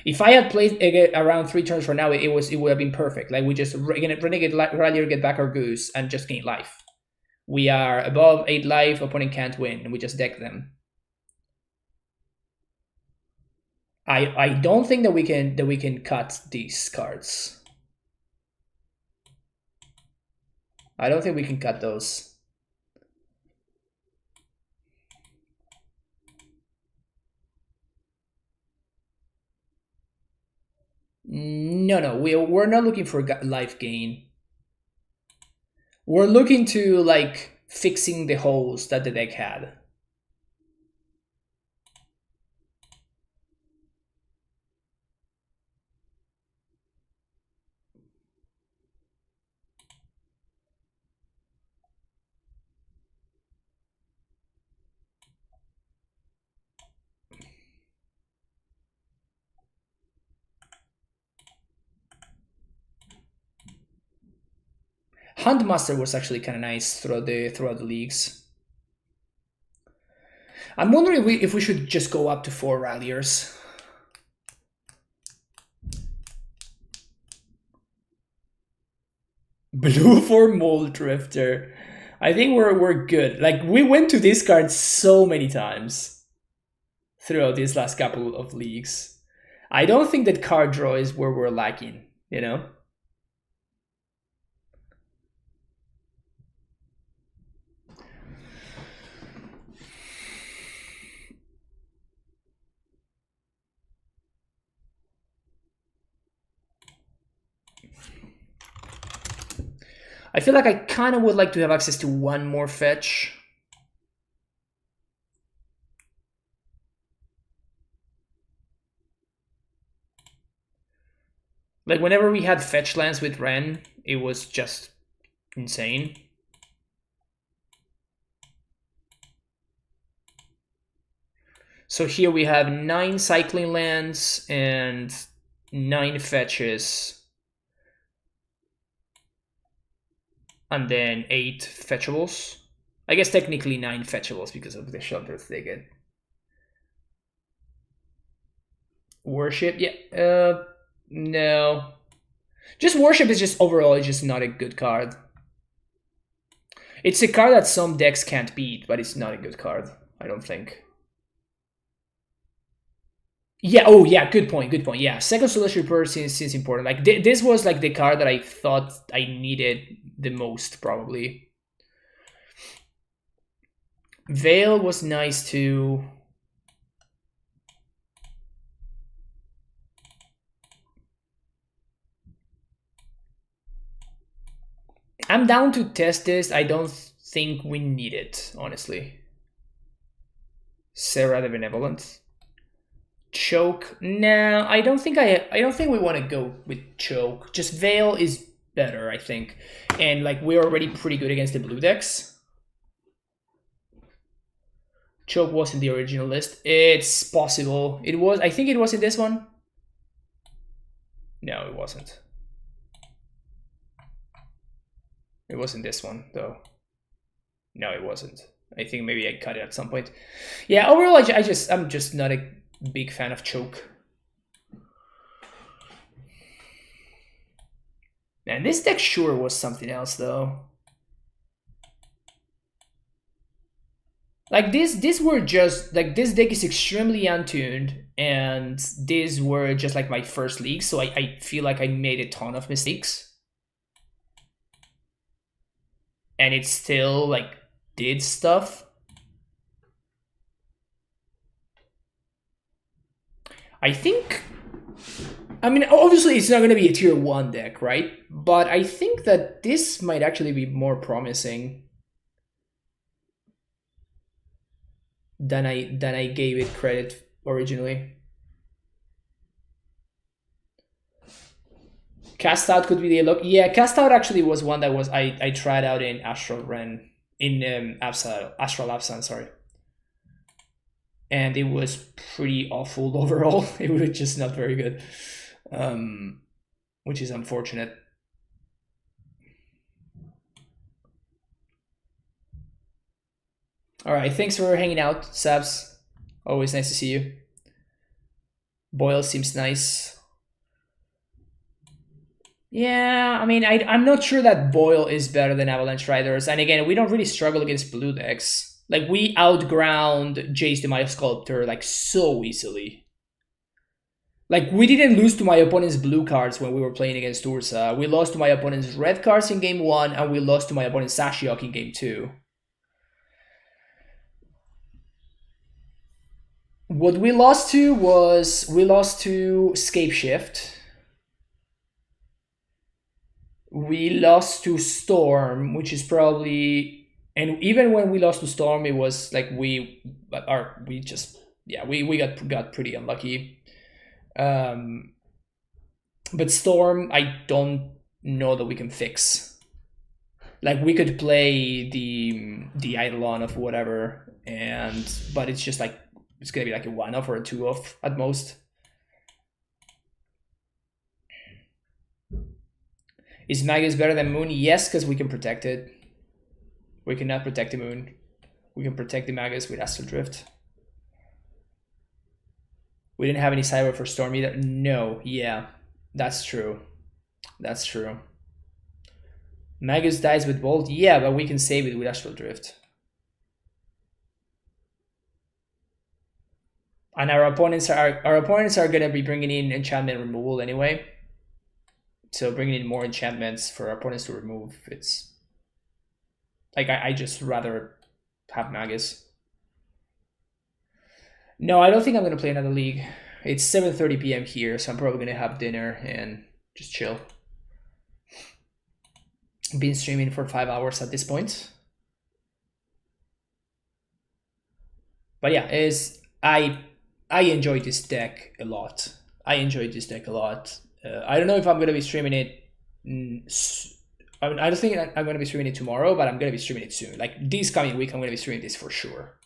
If I had played around 3 turns from now, it would have been perfect. Like we just Renegade Rallier, get back our goose, and just gain life. We are above 8 life, opponent can't win, and we just deck them. I don't think that we can cut these cards. I don't think we can cut those. No, we're not looking for life gain. We're looking to like fixing the holes that the deck had. Huntmaster was actually kind of nice throughout the leagues. I'm wondering if we should just go up to 4 Ralliers. Blue for Mold Drifter. I think we're good. Like we went to this card so many times throughout these last couple of leagues. I don't think that card draw is where we're lacking, you know? I feel like I kind of would like to have access to one more fetch. Like whenever we had fetch lands with Wrenn, it was just insane. So here we have 9 cycling lands and 9 fetches. And then 8 fetchables. I guess technically 9 fetchables because of the shelters they get. Worship, yeah. No. Just Worship is just overall it's just not a good card. It's a card that some decks can't beat, but it's not a good card, I don't think. Yeah, oh yeah, good point. Yeah, second Celestial Reaper seems important. Like this was like the card that I thought I needed the most, probably. Veil was nice too. I'm down to test this. I don't think we need it, honestly. Sarah the Benevolent. Choke. No, I don't think we want to go with Choke. Just Veil is better, I think. And like we're already pretty good against the blue decks. Choke was in the original list. It's possible. It was, I think it was in this one. No, it wasn't. It wasn't this one, though. No, it wasn't. I think maybe I cut it at some point. Yeah, overall, I'm just not a big fan of Choke. Man, this deck sure was something else, though. Like these were just like this deck is extremely untuned, and these were just like my first league, so I feel like I made a ton of mistakes. And it still like did stuff. I think, I mean, obviously it's not going to be a tier 1 deck, right? But I think that this might actually be more promising than I gave it credit originally. Cast Out could be the look. Yeah, Cast Out actually was one that was I tried out in Astral Wrenn, in Astral Absan, sorry. And it was pretty awful overall. It was just not very good, which is unfortunate. All right, thanks for hanging out, Sabs. Always nice to see you. Boyle seems nice. Yeah, I mean, I'm not sure that Boyle is better than Avalanche Riders. And again, we don't really struggle against blue decks. Like, we outground Jace the Maya Sculptor, like, so easily. Like, we didn't lose to my opponent's blue cards when we were playing against Ursa. We lost to my opponent's red cards in game 1, and we lost to my opponent's Sashiok in game 2. What we lost to was, we lost to Scapeshift. We lost to Storm, which is probably, and even when we lost to Storm, it was like we got pretty unlucky. But Storm, I don't know that we can fix. Like, we could play the Eidolon of whatever, but it's just like, it's gonna be like a 1-off or a 2-off at most. Is Magus better than Moon? Yes, because we can protect it. We cannot protect the Moon. We can protect the Magus with Astral Drift. We didn't have any cyber for Storm either. No, yeah, that's true. That's true. Magus dies with Bolt. Yeah, but we can save it with Astral Drift. And our opponents are gonna be bringing in enchantment removal anyway. So bringing in more enchantments for our opponents to remove, it's like, I just rather have Magus. No, I don't think I'm gonna play another league. It's 7:30 p.m. here, so I'm probably gonna have dinner and just chill. Been streaming for 5 hours at this point. But yeah, I enjoy this deck a lot. I don't know if I'm gonna be streaming it. I mean, I don't think I'm gonna be streaming it tomorrow, but I'm gonna be streaming it soon. Like, this coming week, I'm gonna be streaming this for sure,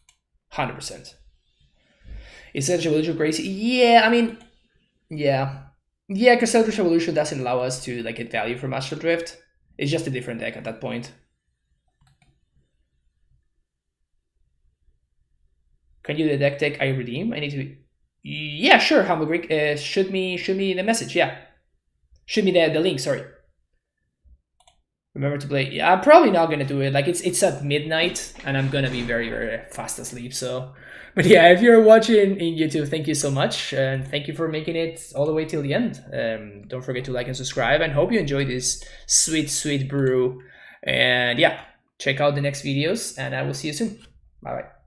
100%. Is Eldritch Evolution crazy? Yeah, I mean, yeah, because Eldritch Evolution doesn't allow us to like get value from Astral Drift. It's just a different deck at that point. Can you the deck I redeem? I need to. Yeah, sure. Humble Greek. Shoot me the message. Yeah, shoot me the link. Sorry. Remember to play. Yeah, I'm probably not gonna do it. Like, it's at midnight, and I'm gonna be very, very fast asleep. So, but yeah, if you're watching in YouTube, thank you so much, and thank you for making it all the way till the end. Don't forget to like and subscribe, and hope you enjoyed this sweet, sweet brew. And yeah, check out the next videos, and I will see you soon. Bye bye.